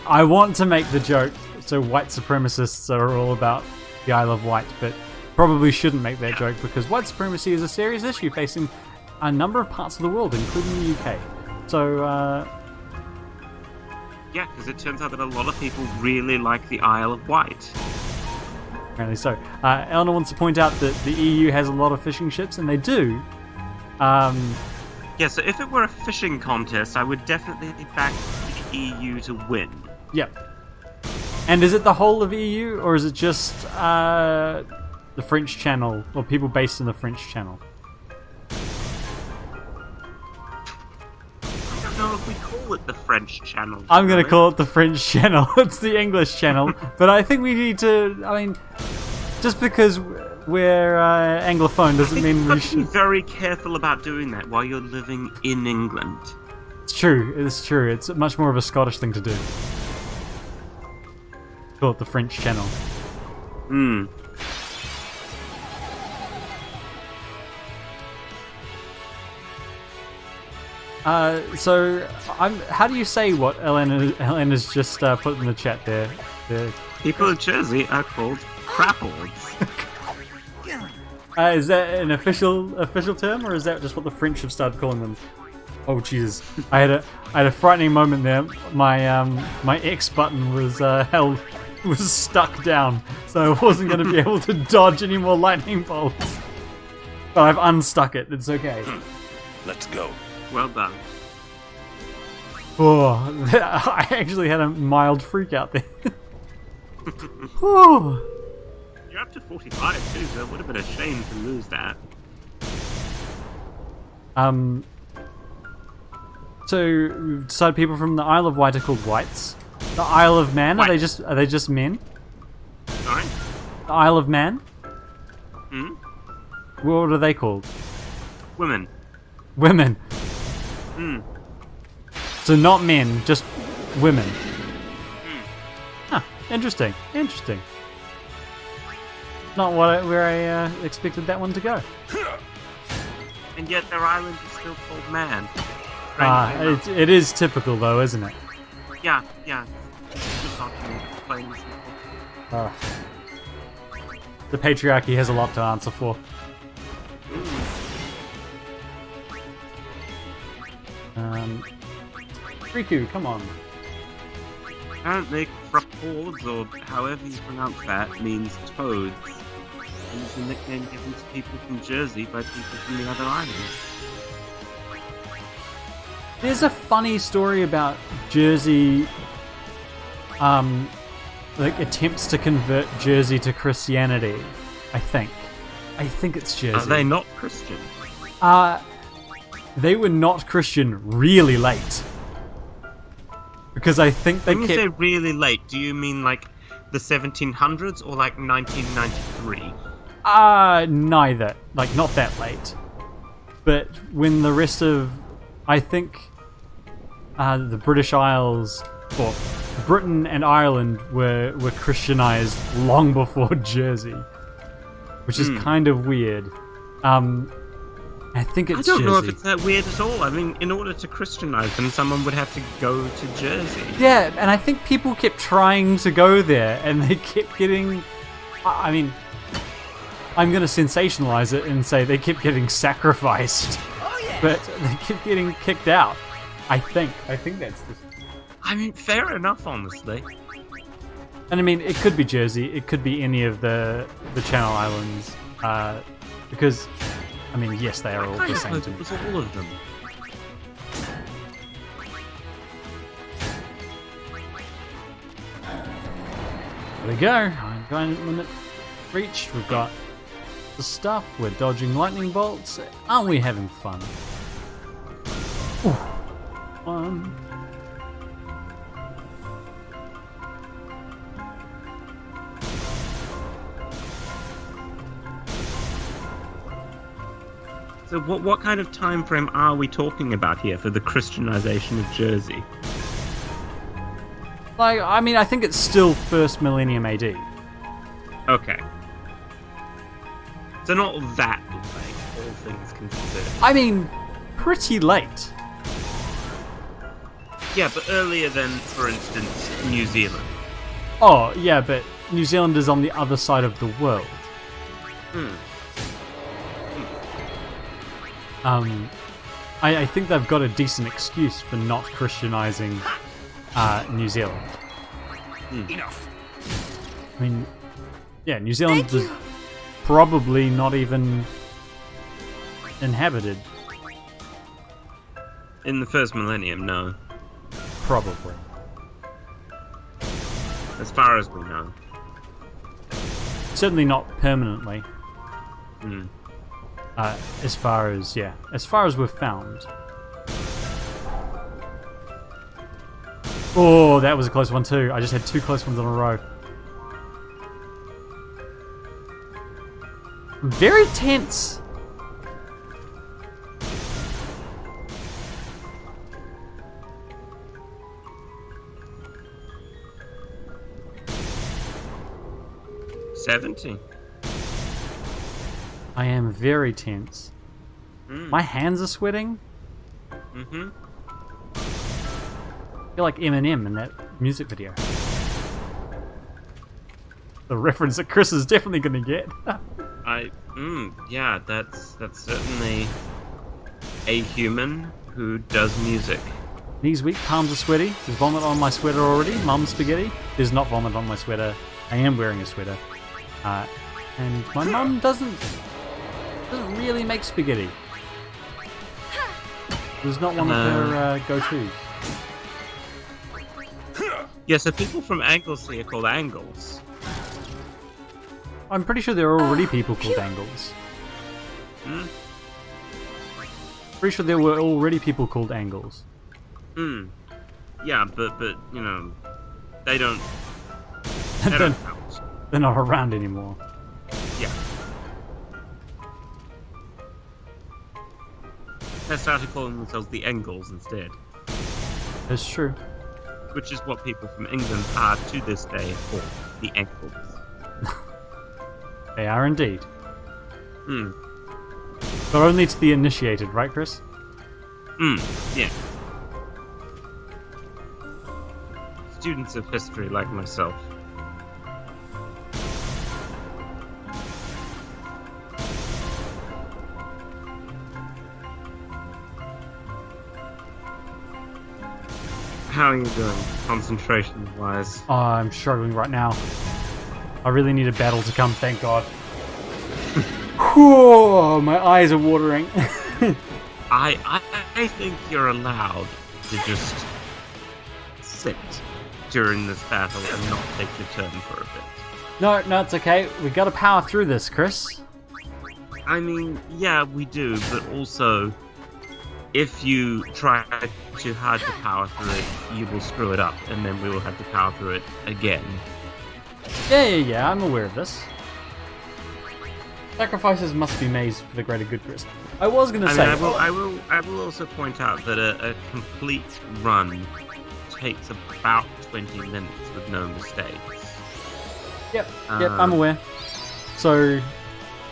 I want to make the joke, so white supremacists are all about the Isle of Wight, but probably shouldn't make that joke because white supremacy is a serious issue facing a number of parts of the world, including the UK. So, yeah, because it turns out that a lot of people really like the Isle of Wight. apparently so. Eleanor wants to point out that the EU has a lot of fishing ships, and they do. Yeah, so if it were a fishing contest, I would definitely back the EU to win. Yep. And is it the whole of EU, or is it just the French Channel, or people based in the French Channel? I don't know if we call it the French Channel. I'm going to call it the French Channel. It's the English Channel. But I think we need to, I mean, just because we're Anglophone doesn't mean we Be should... very careful about doing that while you're living in England. It's true, it's true. It's much more of a Scottish thing to do. Call it the French Channel. Hmm. So, how do you say what Elena's just put in the chat there? People of Jersey are called crappleds. Is that an official term, or is that just what the French have started calling them? Oh Jesus! I had a frightening moment there. My X button was stuck down, so I wasn't going to be able to dodge any more lightning bolts. But I've unstuck it. It's okay. Let's go. Well done. Oh, I actually had a mild freak out there. Oh. You're up to 45 too, so it would have been a shame to lose that. So we've decided people from the Isle of Wight are called Wights. The Isle of Man, are they just men? Sorry? The Isle of Man? Hmm? What are they called? Women. Women. Hmm. So not men, just women. Huh, interesting. Interesting. Not where I expected that one to go. And yet their island is still called Man. It is typical though, isn't it? Yeah. Just not plain and simple. The patriarchy has a lot to answer for. Riku, come on. Apparently, frappords, or however you pronounce that, means toads. And it's a nickname given to people from Jersey by people from the other islands. There's a funny story about Jersey, like attempts to convert Jersey to Christianity. I think it's Jersey. Are they not Christian? They were not Christian really late. Because I think they When you kept... say really late, do you mean like the 1700s or like 1993? Neither. Like, not that late. But when the rest of... I think the British Isles, or Britain and Ireland were Christianized long before Jersey. Which is kind of weird. I think it's I don't know if Jersey. it's that weird at all. I mean, in order to Christianize them, someone would have to go to Jersey. Yeah, and I think people kept trying to go there, and they kept getting... I mean, I'm going to sensationalize it and say they kept getting sacrificed. Oh yeah. But they kept getting kicked out. I think that's the... I mean, fair enough, honestly. And I mean, it could be Jersey, it could be any of the Channel Islands, because, I mean, yes, they are all the same to me. It was all of them. There we go. I'm going to limit reach. We've got the stuff. We're dodging lightning bolts. Aren't we having fun? Ooh. Fun. So what kind of time frame are we talking about here for the Christianization of Jersey? Like, I mean, I think it's still first millennium AD. Okay. So not that late, all things considered. I mean, pretty late. Yeah, but earlier than, for instance, New Zealand. Oh, yeah, but New Zealand is on the other side of the world. I think they've got a decent excuse for not Christianizing New Zealand. Enough. I mean, yeah, New Zealand is probably not even inhabited. In the first millennium, no. Probably. As far as we know. Certainly not permanently. Hmm. As far as we've found. Oh, that was a close one too. I just had 2 close ones in a row. Very tense. $70. I am very tense. My hands are sweating. Mm-hmm. I feel like Eminem in that music video. The reference that Chris is definitely going to get. Yeah, that's certainly a human who does music. Knees weak, palms are sweaty. There's vomit on my sweater already. Mum's spaghetti. There's not vomit on my sweater. I am wearing a sweater. And my mum doesn't really make spaghetti. It was not one of her go-tos. Yeah, so people from Anglesey are called Angles. I'm pretty sure there are already people called Angles. Pretty sure there were already people called Angles. Yeah, but you know, they don't count. They're not around anymore. Yeah. They started calling themselves the Engles instead. It's true. Which is what people from England are to this day called, the Engles. They are indeed. But only to the initiated, right, Chris? Yeah. Students of history like myself. How are you doing, concentration-wise? Oh, I'm struggling right now. I really need a battle to come, thank God. Whew, my eyes are watering. I think you're allowed to just sit during this battle and not take your turn for a bit. No, it's okay. We gotta power through this, Chris. I mean, yeah, we do, but also, if you try too hard to power through it, you will screw it up, and then we will have to power through it again. Yeah, I'm aware of this. Sacrifices must be made for the greater good, Chris. I was gonna say... I will also point out that a complete run takes about 20 minutes with no mistakes. Yep, I'm aware. So,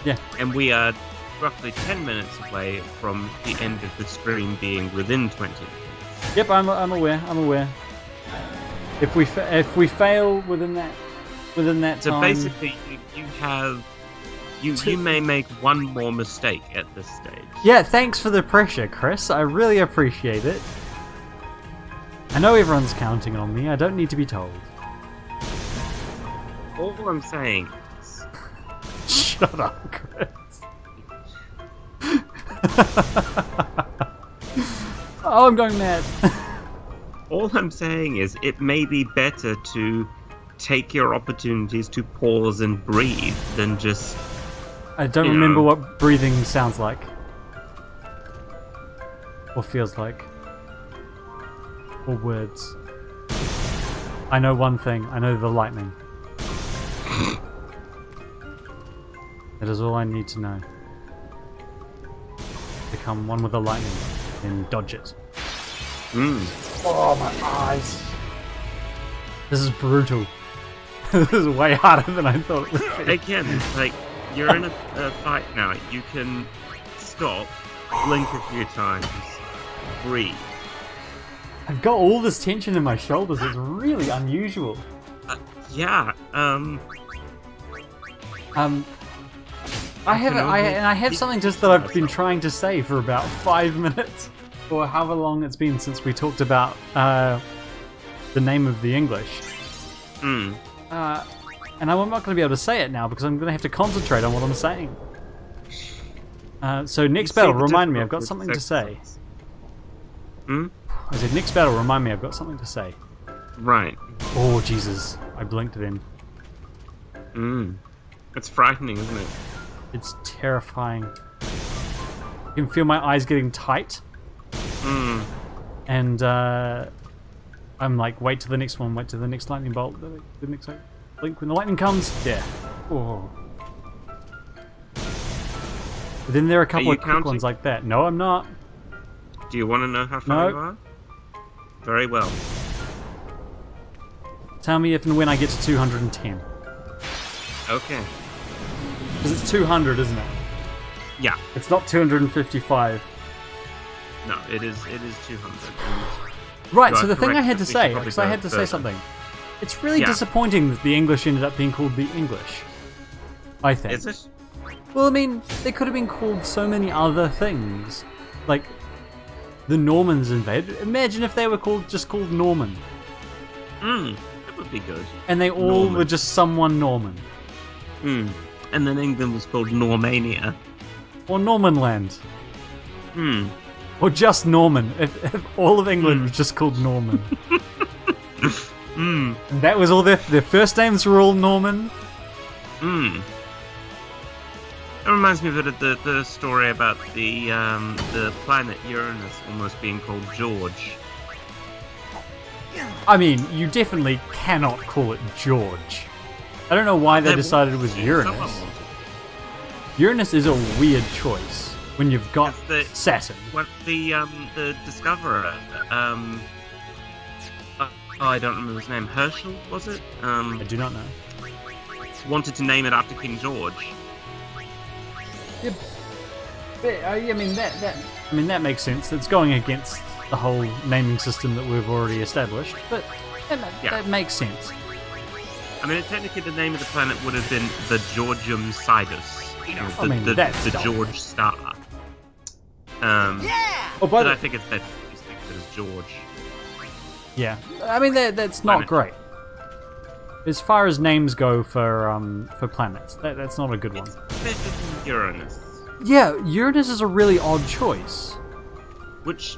yeah. And we are roughly 10 minutes away from the end of the stream being within 20 minutes. Yep, I'm aware. If we fail within that time... So basically, you may make one more mistake at this stage. Yeah, thanks for the pressure, Chris. I really appreciate it. I know everyone's counting on me. I don't need to be told. All I'm saying is... Shut up, Chris. Oh, I'm going mad. All I'm saying is it may be better to take your opportunities to pause and breathe than just... I don't remember what breathing sounds like. Or feels like. Or words. I know one thing. I know the lightning. That is all I need to know. Become one with the lightning and dodge it. Oh, my eyes. This is brutal. This is way harder than I thought it would be. Again, like, you're in a fight now. You can stop, blink a few times, breathe. I've got all this tension in my shoulders. It's really unusual. Yeah. I have something just that I've been trying to say for about 5 minutes, or however long it's been since we talked about the name of the English. And I'm not going to be able to say it now because I'm going to have to concentrate on what I'm saying. So next battle, remind me, I've got something to say. I said, next battle, remind me, I've got something to say. Right. Oh, Jesus. I blinked then. It's frightening, isn't it? It's terrifying. You can feel my eyes getting tight. And I'm like, wait to the next one, wait to the next lightning bolt, the next blink when the lightning comes. Yeah. Oh. But then there are a couple of quick ones like that. No, I'm not. Do you want to know how far you are? Very well. Tell me if and when I get to 210. Okay. Because it's 200, isn't it? Yeah. It's not 255. No, it is 200. Right, so the thing I had to say, because I had to say something. It's really disappointing that the English ended up being called the English. I think. Is it? Well, I mean, they could have been called so many other things. Like, the Normans invaded. Imagine if they were just called Norman. That would be good. And they all were just someone Norman. And then England was called Normania. Or Normanland. Or just Norman. If all of England was just called Norman. And that was all their first names were all Norman. It reminds me of the story about the planet Uranus almost being called George. I mean, you definitely cannot call it George. I don't know why they decided it was Uranus. Uranus is a weird choice when you've got Saturn. What the discoverer? I don't remember his name. Herschel, was it? I do not know. Wanted to name it after King George. Yeah, but, I mean that makes sense. It's going against the whole naming system that we've already established, but that makes sense. I mean, technically, the name of the planet would have been the Georgium Sidus. The George Star. But I think it's better to think of it as George. Yeah, I mean that's not great. As far as names go for planets, that's not a good one. It's better than Uranus. Yeah, Uranus is a really odd choice. Which,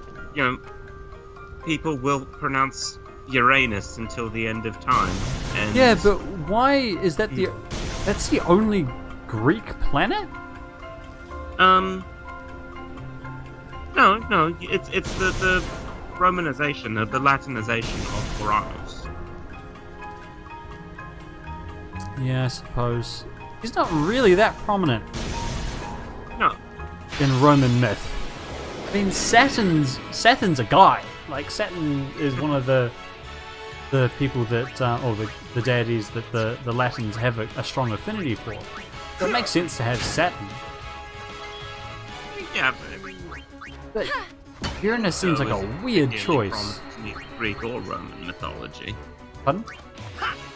people will pronounce Uranus until the end of time. And yeah, but why is that that's the only Greek planet? No, it's the Romanization, the Latinization of Uranus. Yeah, I suppose. He's not really that prominent. No. In Roman myth. I mean, Saturn's a guy. Like, Saturn is one of the people that, or the deities that the Latins have a strong affinity for. So it makes sense to have Saturn. Yeah, but Uranus seems like a weird choice. From Greek or Roman mythology. Pardon?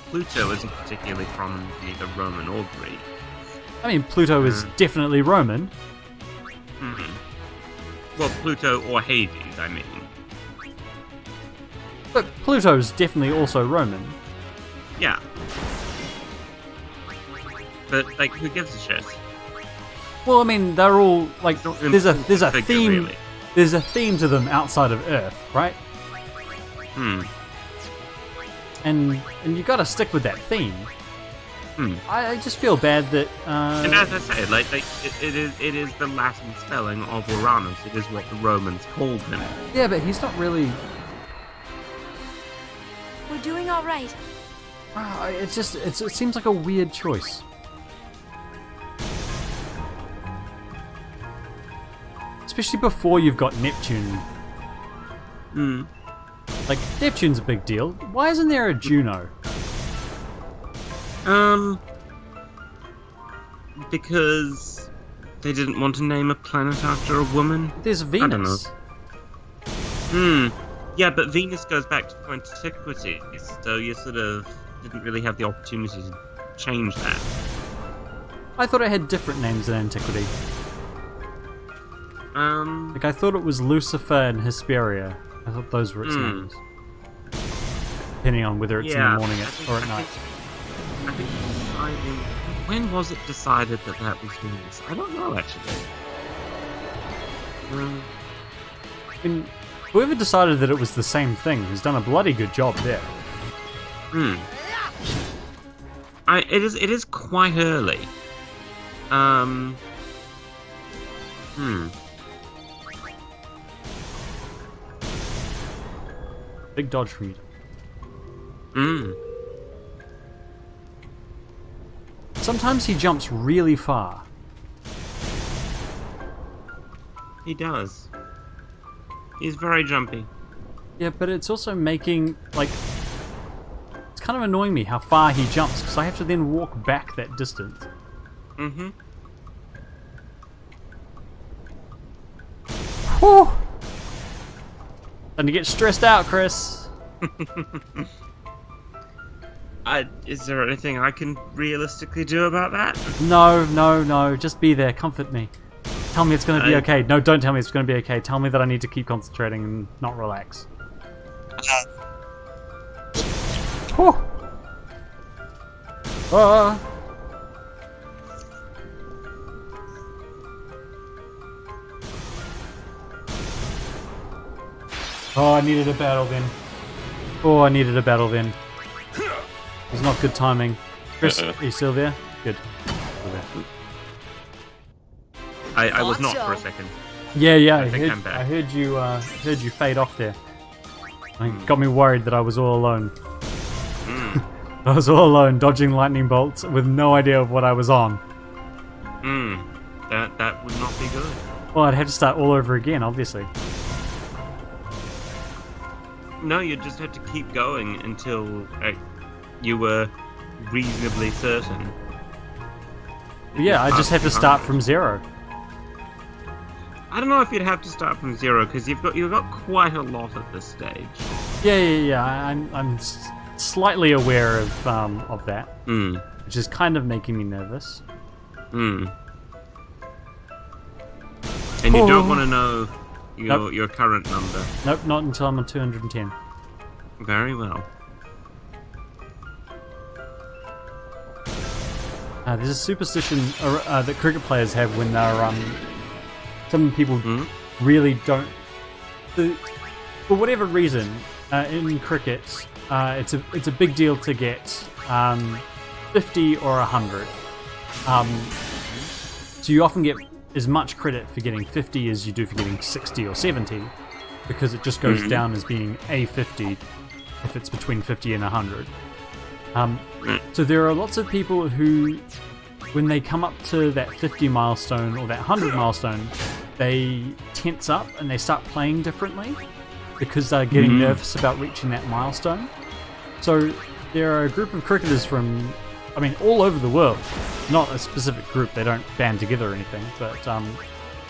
Pluto isn't particularly prominent in either Roman or Greek. I mean, Pluto is definitely Roman. Well, Pluto or Hades, I mean. But Pluto's definitely also Roman. Yeah. But, like, who gives a shit? Well, I mean, they're all, like, there's a theme. Really. There's a theme to them outside of Earth, right? And you gotta stick with that theme. I just feel bad that. And as I say, like it is the Latin spelling of Uranus. It is what the Romans called him. Yeah, but he's not really. We're doing all right. It seems like a weird choice. Especially before you've got Neptune. Like, Neptune's a big deal. Why isn't there a Juno? Because they didn't want to name a planet after a woman. There's Venus. I don't know. Yeah, but Venus goes back to antiquity, so you sort of didn't really have the opportunity to change that. I thought it had different names in antiquity. Like, I thought it was Lucifer and Hesperia. I thought those were its names. Depending on whether it's in the morning or at night. I think when was it decided that that was Venus? I don't know, actually. I mean, whoever decided that it was the same thing has done a bloody good job there. It is quite early. Big dodge from you. Sometimes he jumps really far. He does. He's very jumpy. Yeah, but it's also making, like... It's kind of annoying me how far he jumps, because I have to then walk back that distance. Whew! Starting to get stressed out, Chris. Is there anything I can realistically do about that? No. Just be there. Comfort me. Tell me it's going to be okay. No, don't tell me it's going to be okay. Tell me that I need to keep concentrating and not relax. Whew. Oh, I needed a battle then. It was not good timing. Chris, are you still there? Good. Still there. I was not for a second. Yeah. I think I'm back. I heard you fade off there. It got me worried that I was all alone. I was all alone, dodging lightning bolts with no idea of what I was on. That would not be good. Well, I'd have to start all over again, obviously. No, you just had to keep going until you were reasonably certain. Yeah, I just have to start from zero. I don't know if you'd have to start from zero because you've got quite a lot at this stage. Yeah. I'm slightly aware of that, which is kind of making me nervous. And you don't want to know your current number. Nope, not until I'm on 210. Very well. There's a superstition that cricket players have when they're some people really don't. For whatever reason, in cricket, it's a big deal to get 50 or 100. So you often get as much credit for getting 50 as you do for getting 60 or 70, because it just goes down as being a 50 if it's between 50 and 100. So there are lots of people who, when they come up to that 50 milestone or that 100 milestone, they tense up and they start playing differently because they're getting nervous about reaching that milestone. So there are a group of cricketers from, all over the world, not a specific group, they don't band together or anything, but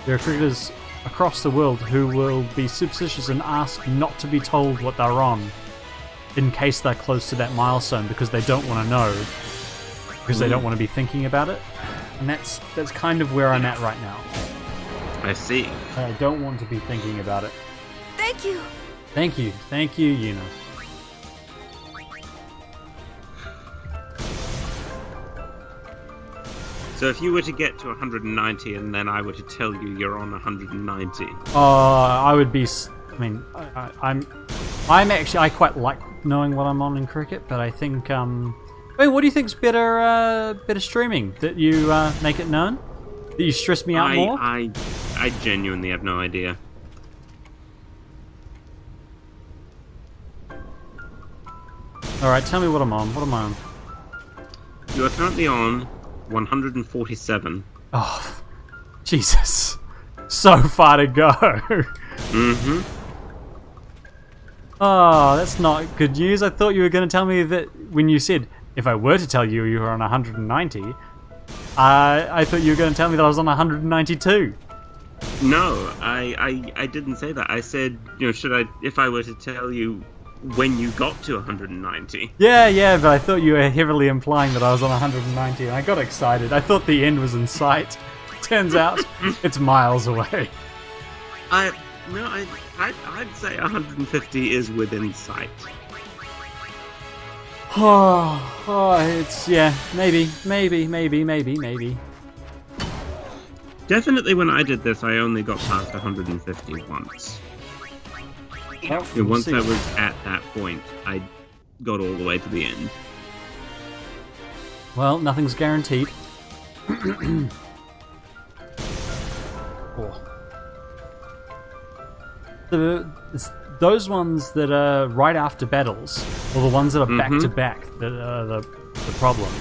there are cricketers across the world who will be superstitious and ask not to be told what they're on in case they're close to that milestone, because they don't want to know, because they don't want to be thinking about it. And that's kind of where I'm at right now. I see. I don't want to be thinking about it. Thank you. Thank you, Yuna. So if you were to get to 190 and then I were to tell you you're on 190... I would be... I quite like knowing what I'm on in cricket, but I think... what do you think's better streaming? That you make it known? That you stress me out more? I genuinely have no idea. Alright, tell me what I'm on. What am I on? You are currently on 147. Oh, Jesus. So far to go. Oh, that's not good news. I thought you were going to tell me that when you said, if I were to tell you you were on 190, I thought you were going to tell me that I was on 192. No, I didn't say that. I said, if I were to tell you when you got to 190. Yeah, but I thought you were heavily implying that I was on 190, and I got excited. I thought the end was in sight. Turns out, it's miles away. I'd say 150 is within sight. It's, yeah, maybe. Definitely when I did this, I only got past 150 once. Well, And once I was at that point, I got all the way to the end. Well, nothing's guaranteed. Those ones that are right after battles, or the ones that are back to back, that are the problem.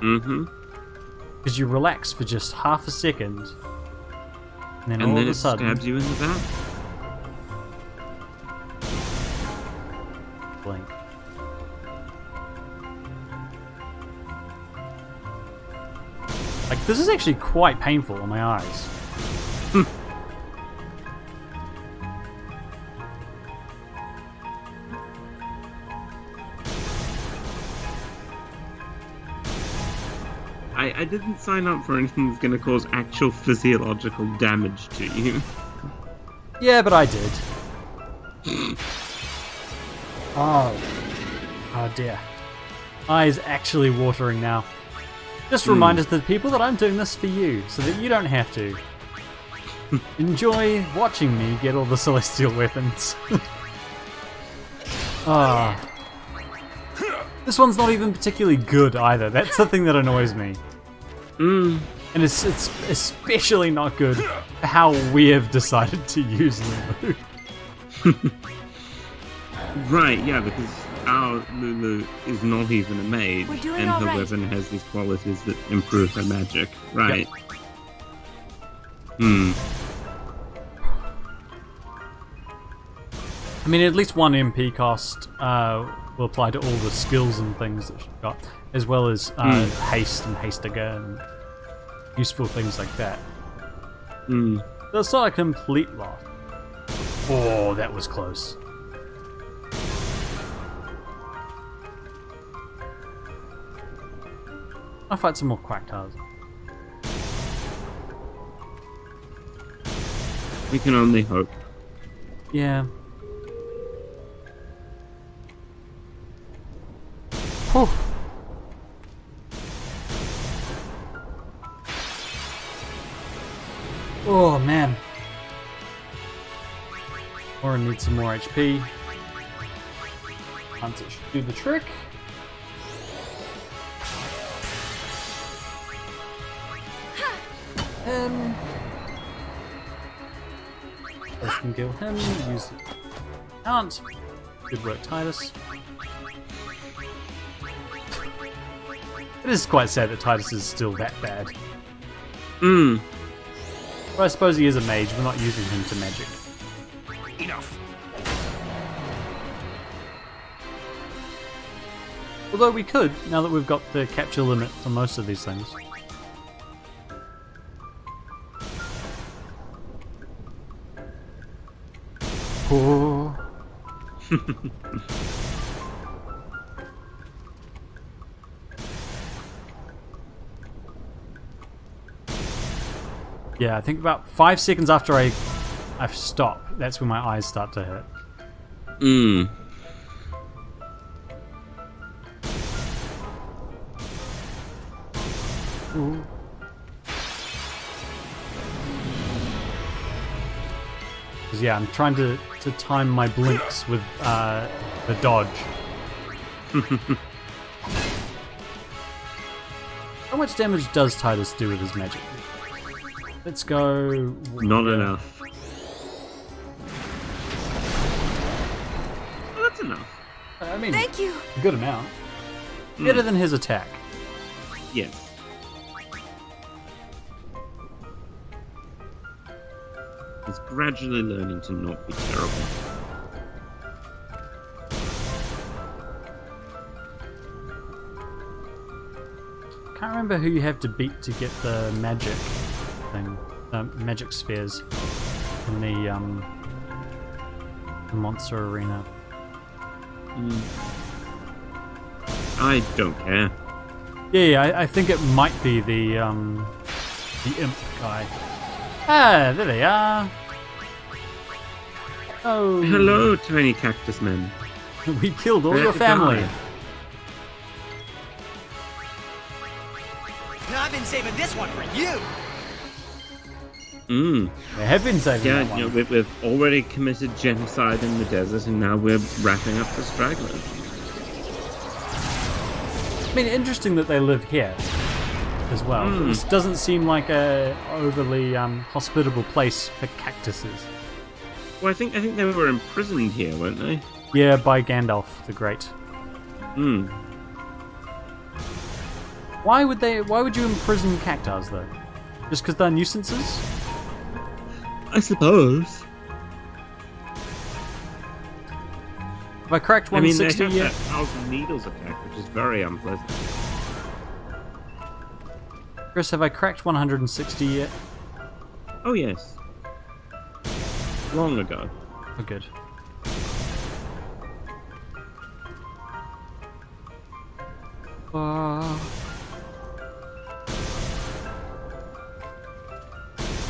Mm-hmm. Because you relax for just half a second, and then all And then of a it sudden, stabs you in the back. blink. Like, this is actually quite painful on my eyes. I didn't sign up for anything that's going to cause actual physiological damage to you. Yeah, but I did. Oh dear. Eyes actually watering now. Just remind us, the people, that I'm doing this for you, so that you don't have to. Enjoy watching me get all the celestial weapons. This one's not even particularly good either. That's the thing that annoys me. And it's especially not good how we have decided to use Lulu. Right, yeah, because our Lulu is not even a mage, We're doing and all her right. weapon has these qualities that improve her magic. Right. I mean, at least one MP cost will apply to all the skills and things that she's got, as well as haste and hastiger and useful things like that. So it's not a complete loss. Oh, that was close. I'll fight some more Quacktars. We can only hope. Yeah. Whew. Oh man. Orin needs some more HP. Hunter should do the trick. This can kill him. Use it. Can't. Good work, Titus. It is quite sad that Titus is still that bad. But I suppose he is a mage. We're not using him to magic. Enough. Although we could, now that we've got the capture limit for most of these things. Oh. Yeah, I think about 5 seconds after I stop, that's when my eyes start to hurt. Ooh. Because yeah, I'm trying to time my blinks with the dodge. How much damage does Titus do with his magic? Let's go... Not enough. Well, that's enough. I mean, Thank you. a good amount. Better than his attack. Yes. He's gradually learning to not be terrible. Can't remember who you have to beat to get the magic thing. magic spheres in the monster arena. I don't care. Yeah, I think it might be the imp guy. Ah, there they are. Oh, Hello, tiny cactus men. we killed all Where your to family. die? Now I've been saving this one for you. They have been saving Yeah, that one. you know, we've already committed genocide in the desert, and now we're wrapping up the stragglers. I mean, interesting that they live here as well. This doesn't seem like a overly hospitable place for cactuses. Well, I think they were imprisoned here, weren't they? Yeah, by Gandalf the Great. Why would you imprison cactus though? Just because they're nuisances? I suppose. Have I cracked I mean, they 160 have yet? that 1,000 needles attack, which is very unpleasant. Chris, have I cracked 160 yet? Oh yes. Long ago. Oh, good.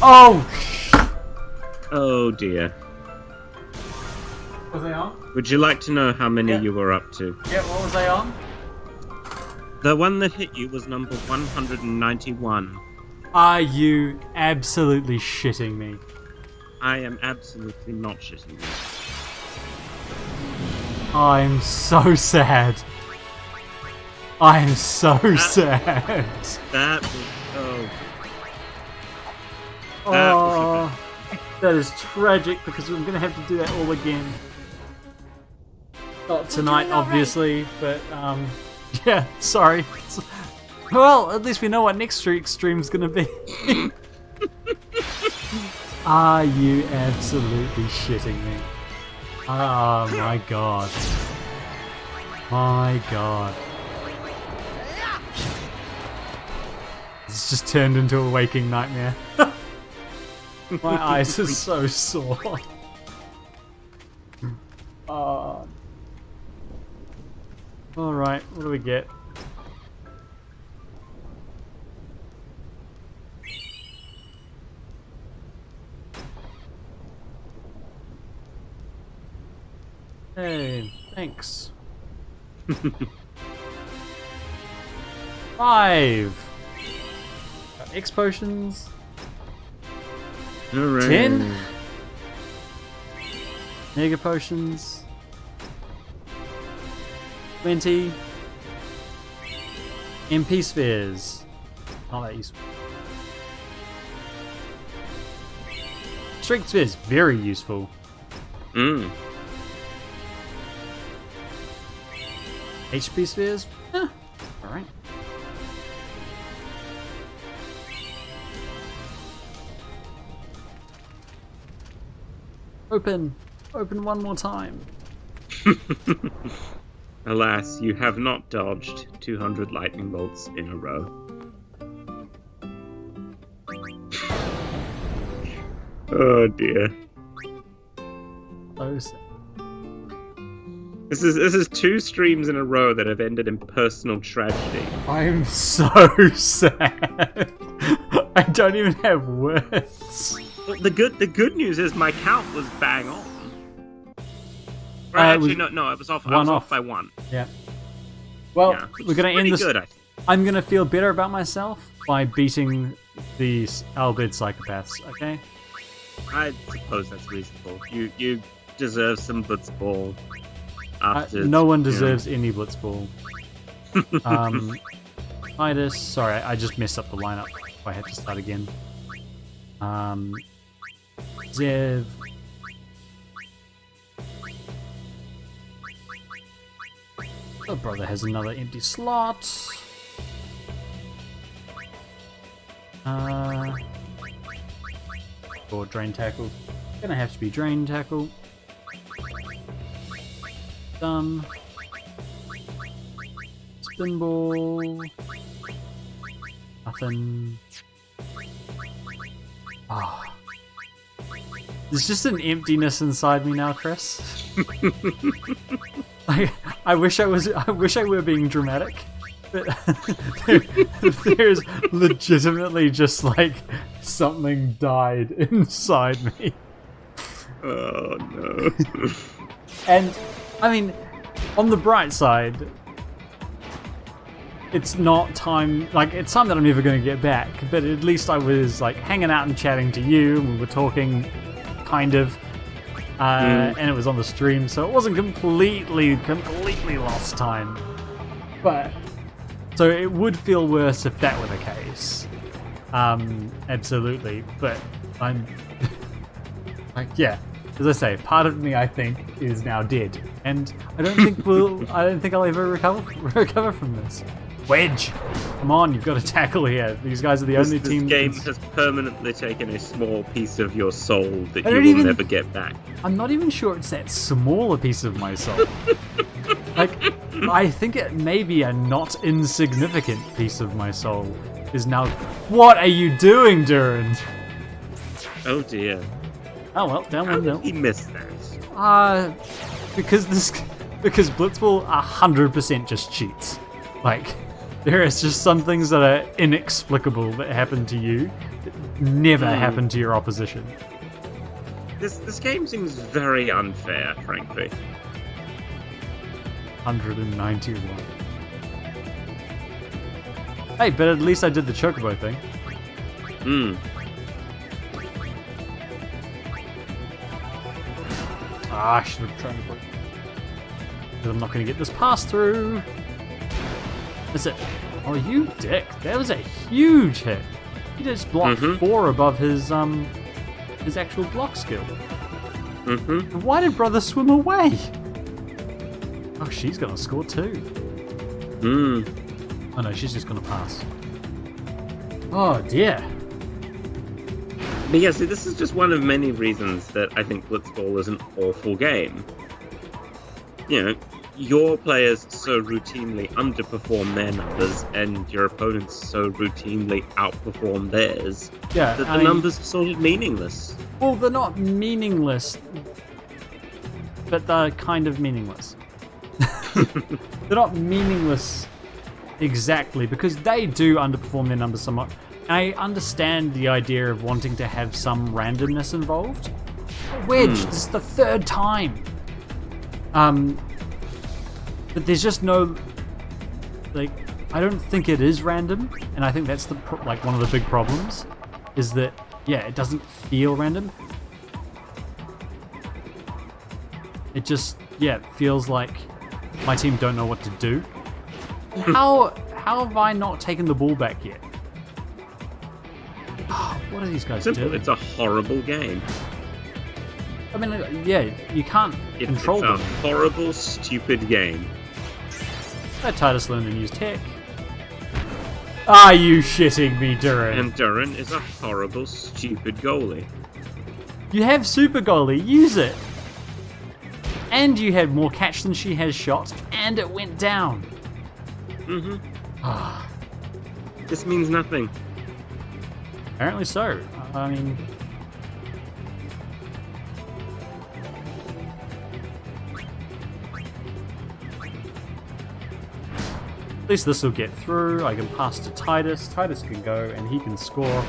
Oh! Oh dear. Was they on? Would you like to know how many Yeah. you were up to? Yeah, what was they on? The one that hit you was number 191. Are you absolutely shitting me? I am absolutely not shitting you. I'm so sad. I am so sad. That was Oh, that is tragic because I'm gonna have to do that all again. Not tonight, doing all right. obviously, but yeah, sorry. Well, at least we know what next stream's gonna be. Are you absolutely shitting me? Oh my god. My god. It's just turned into a waking nightmare. My eyes are so sore. Alright, what do we get? Hey, thanks. 5 X potions. Hooray. 10 Mega potions. 20 MP spheres. Not that useful. Strength spheres, very useful. HP spheres? Alright. Open! Open one more time. Alas, you have not dodged 200 lightning bolts in a row. Oh dear. So sad. This is 2 streams in a row that have ended in personal tragedy. I'm so sad. I don't even have words. Well, the good news is my count was bang on. Or It actually, was no, it was off. I one was off. off by 1. Yeah. Well, Yeah, which we're is gonna pretty end this. Good, I think. I'm gonna feel better about myself by beating these Albed psychopaths. Okay. I suppose that's reasonable. You deserve some blitzball. After No one you know. deserves any blitzball. Titus, sorry, I just messed up the lineup. I had to start again. Zev. Oh, brother has another empty slot. Or drain tackle. Gonna have to be drain tackle. Done. Spin ball. Nothing. Oh. There's just an emptiness inside me now, Chris. I wish I were being dramatic, but there's legitimately just like something died inside me. Oh no. And I mean, on the bright side, it's not time, like, it's time that I'm never going to get back, but at least I was like hanging out and chatting to you, and we were talking, kind of, and it was on the stream, so it wasn't completely lost time. But so it would feel worse if that were the case, absolutely. But I'm like, yeah, as I say, part of me I think is now dead, and I don't think I'll ever recover from this. Wedge, come on, you've got to tackle here. These guys are the only team. This game has permanently taken a small piece of your soul that you will never get back. I'm not even sure it's that small a piece of my soul. Like, I think it may be a not insignificant piece of my soul is now. What are you doing, Duran? Oh dear. Oh well, down How 1-0. did he miss that? Because Blitzball 100% just cheats. Like, there is just some things that are inexplicable that happen to you that never happen to your opposition. This game seems very unfair, frankly. 191. Hey, but at least I did the Chocobo thing. I should have tried to break. But I'm not going to get this pass through. Is it? Oh, you dick! That was a huge hit. He just blocked 4 above his actual block skill. Why did brother swim away? Oh, she's gonna score too. Oh no, she's just gonna pass. Oh dear. But yeah, see, this is just one of many reasons that I think Blitzball is an awful game. You know, your players so routinely underperform their numbers, and your opponents so routinely outperform theirs, that the numbers are sort of meaningless. Well, they're not meaningless, but they're kind of meaningless. They're not meaningless exactly, because they do underperform their numbers somewhat. I understand the idea of wanting to have some randomness involved. Wedge, this is the 3rd time. But there's just no, like, I don't think it is random, and I think that's the one of the big problems, is that, yeah, it doesn't feel random. It just, yeah, feels like my team don't know what to do. And how have I not taken the ball back yet? Oh, what are these guys doing? It's a horrible game. I mean, yeah, you can't control them. It's a horrible, stupid game. Let Titus learn and use tech. Are you shitting me, Duran? And Duran is a horrible, stupid goalie. You have super goalie, use it. And you had more catch than she has shot, and it went down. This means nothing. Apparently so. I mean... At least this will get through. I can pass to Titus. Titus can go and he can score.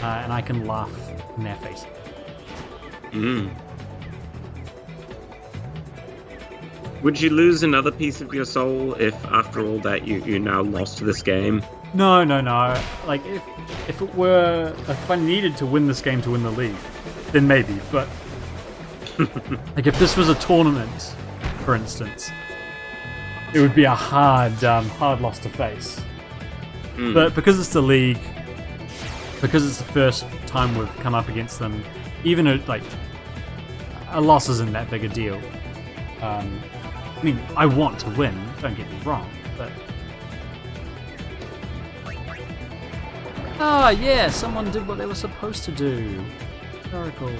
And I can laugh in their face. Would you lose another piece of your soul if, after all that, you now lost this game? No. Like, if I needed to win this game to win the league, then maybe. But, like, if this was a tournament, for instance, it would be a hard loss to face. But because it's the league, because it's the first time we've come up against them, even a loss isn't that big a deal. I mean, I want to win, don't get me wrong, but... Ah, yeah, someone did what they were supposed to do. Very cool.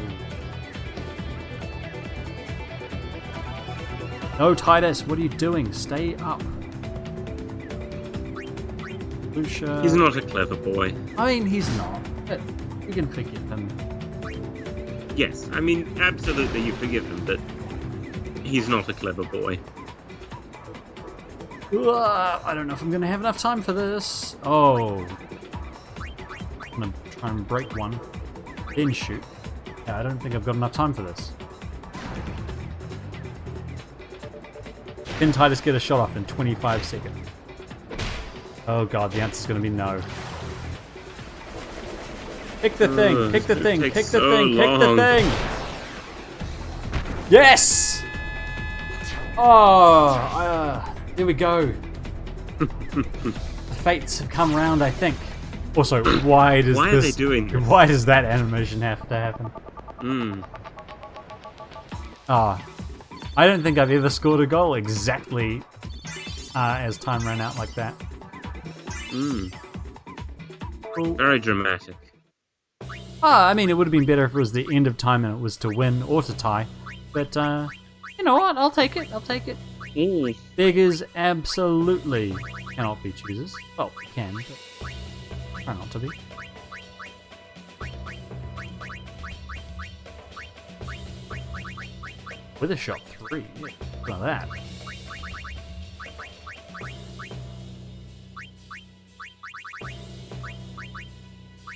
No, Titus, what are you doing? Stay up. Lucia. He's not a clever boy. I mean, he's not. But We can forgive him. Yes, I mean, absolutely you forgive him, but he's not a clever boy. I don't know if I'm going to have enough time for this. Oh. I'm going to try and break one. Then shoot. Yeah, I don't think I've got enough time for this. Can Titus get a shot off in 25 seconds? Oh god, the answer's going to be no. Pick the thing, pick the thing, pick the thing, pick the thing! Yes! Oh, there we go. The fates have come round, I think. Also, why does Why are they doing this? Why does that animation have to happen? I don't think I've ever scored a goal exactly as time ran out like that. Very dramatic. I mean, it would have been better if it was the end of time and it was to win or to tie. But, you know what? I'll take it. I'll take it. Beggars absolutely cannot be choosers. Well, we can, but try not to be. With a shot 3. Yeah, look at that.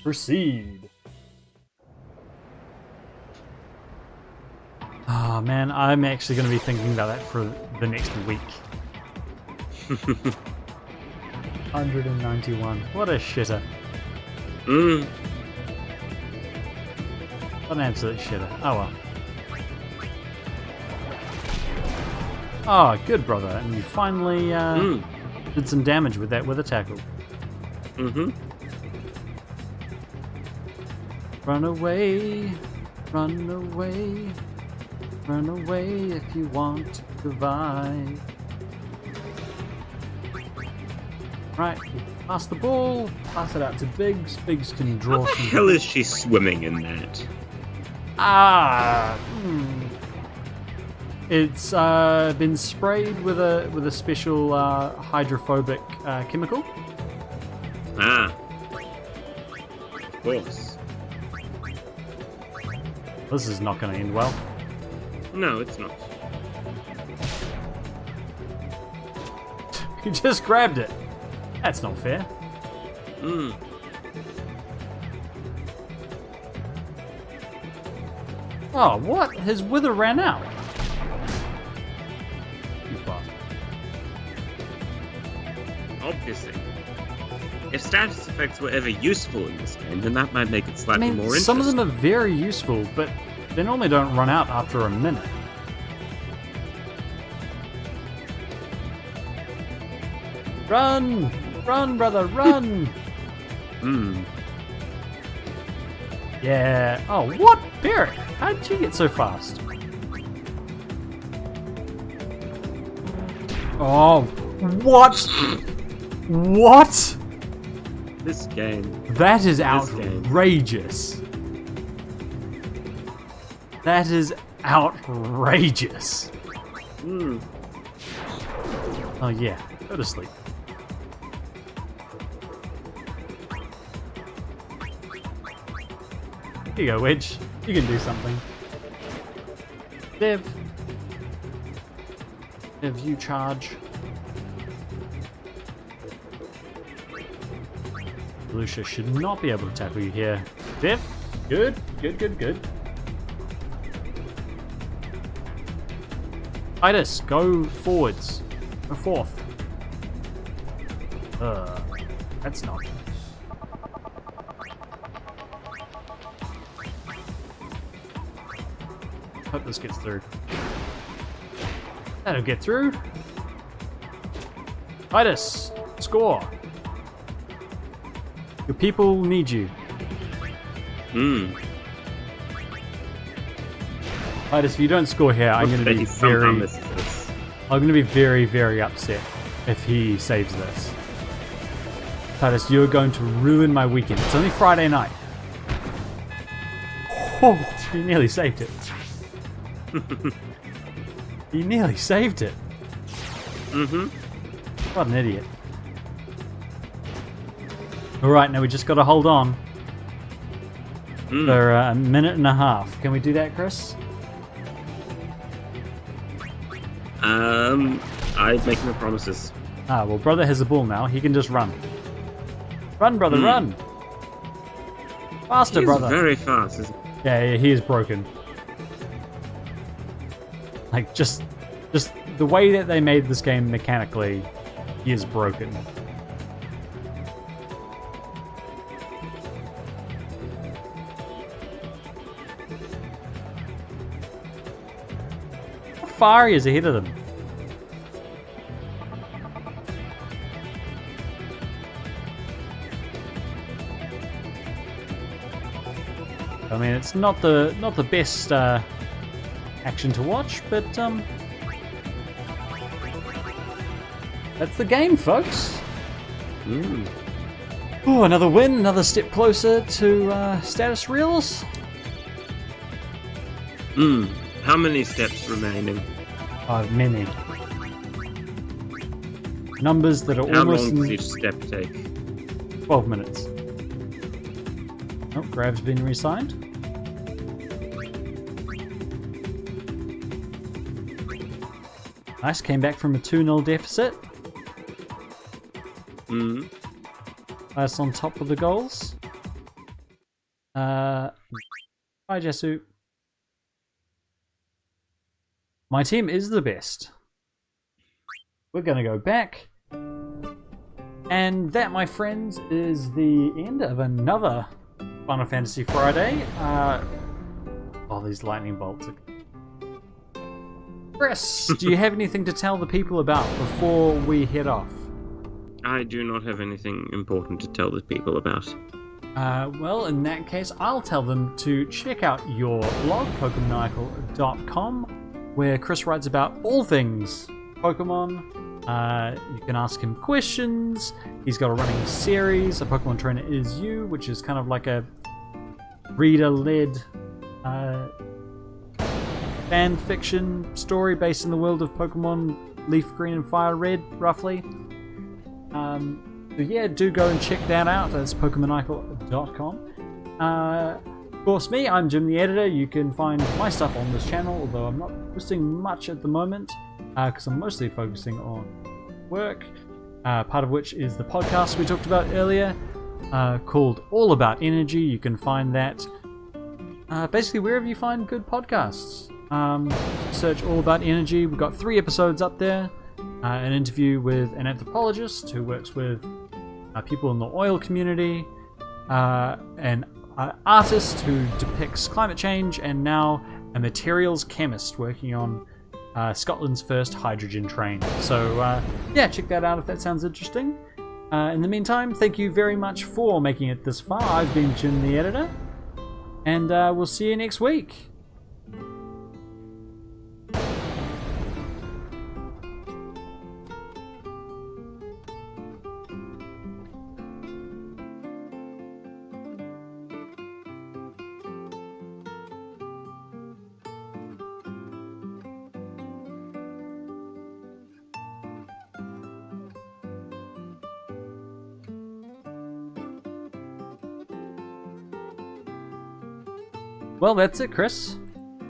Proceed. Oh man, I'm actually going to be thinking about that for the next week. 191. What a shitter. What an absolute shitter. Oh well. Oh, good brother. And you finally did some damage with that with a tackle. Run away, run away. Run away if you want to survive. Right, pass the ball, pass it out to Biggs. Biggs can draw What the some. hell is she swimming in that? It's been sprayed with a special hydrophobic chemical. Of course. This is not going to end well. No, it's not. You just grabbed it. That's not fair. Oh, what? His wither ran out. You bastard. Obviously. If status effects were ever useful in this game, then that might make it slightly more interesting. Some of them are very useful, but they normally don't run out after a minute. Run! Run, brother, run! Yeah. Oh, what? Barrett, how did you get so fast? Oh, what? What? This game. That is outrageous. That is outrageous. Oh yeah, go to sleep. Here you go, Wedge. You can do something. Dev, you charge. Lucia should not be able to tackle you here. Dev, good. Titus, go forwards. Go forth. That's not. Hope this gets through. That'll get through. Titus, score. Your people need you. Titus, if you don't score here, I'm going to be very, very upset if he saves this. Titus, you're going to ruin my weekend. It's only Friday night. Oh, he nearly saved it. He nearly saved it. What an idiot. Alright, now we just gotta hold on. for a minute and a half. Can we do that, Chris? I make no promises. Ah, well, brother has the ball now. He can just run. Run, brother, run! Faster, He's brother. very fast, isn't he? Yeah, he is broken. Like, just the way that they made this game mechanically, he is broken. How far he is ahead of them? I mean, it's not the best action to watch, but that's the game, folks. Oh, another win, another step closer to status reels. How many steps remaining? Many. Numbers that are How almost long does each step take? 12 minutes. Oh, Grav's been re-signed. Nice, came back from a 2-0 deficit. Nice on top of the goals. Hi, Jesu. My team is the best. We're going to go back. And that, my friends, is the end of another Final Fantasy Friday. Oh, these lightning bolts. Chris, do you have anything to tell the people about before we head off? I do not have anything important to tell the people about. Well, in that case, I'll tell them to check out your blog, PokemonIcal.com, where Chris writes about all things Pokemon. You can ask him questions. He's got a running series, A Pokemon Trainer Is You, which is kind of like a reader-led fan fiction story based in the world of Pokemon Leaf Green and Fire Red, roughly. So yeah, do go and check that out. That's PokemonIcal.com. Of course, me, I'm Jim the Editor. You can find my stuff on this channel, although I'm not posting much at the moment because I'm mostly focusing on work, part of which is the podcast we talked about earlier called All About Energy. You can find that basically wherever you find good podcasts. Search All About Energy. We've got 3 episodes up there. An interview with an anthropologist who works with people in the oil community, an artist who depicts climate change, and now a materials chemist working on Scotland's first hydrogen train. So yeah, check that out if that sounds interesting. In the meantime, thank you very much for making it this far. I've been Jim the Editor, and we'll see you next week. Well, that's it, Chris.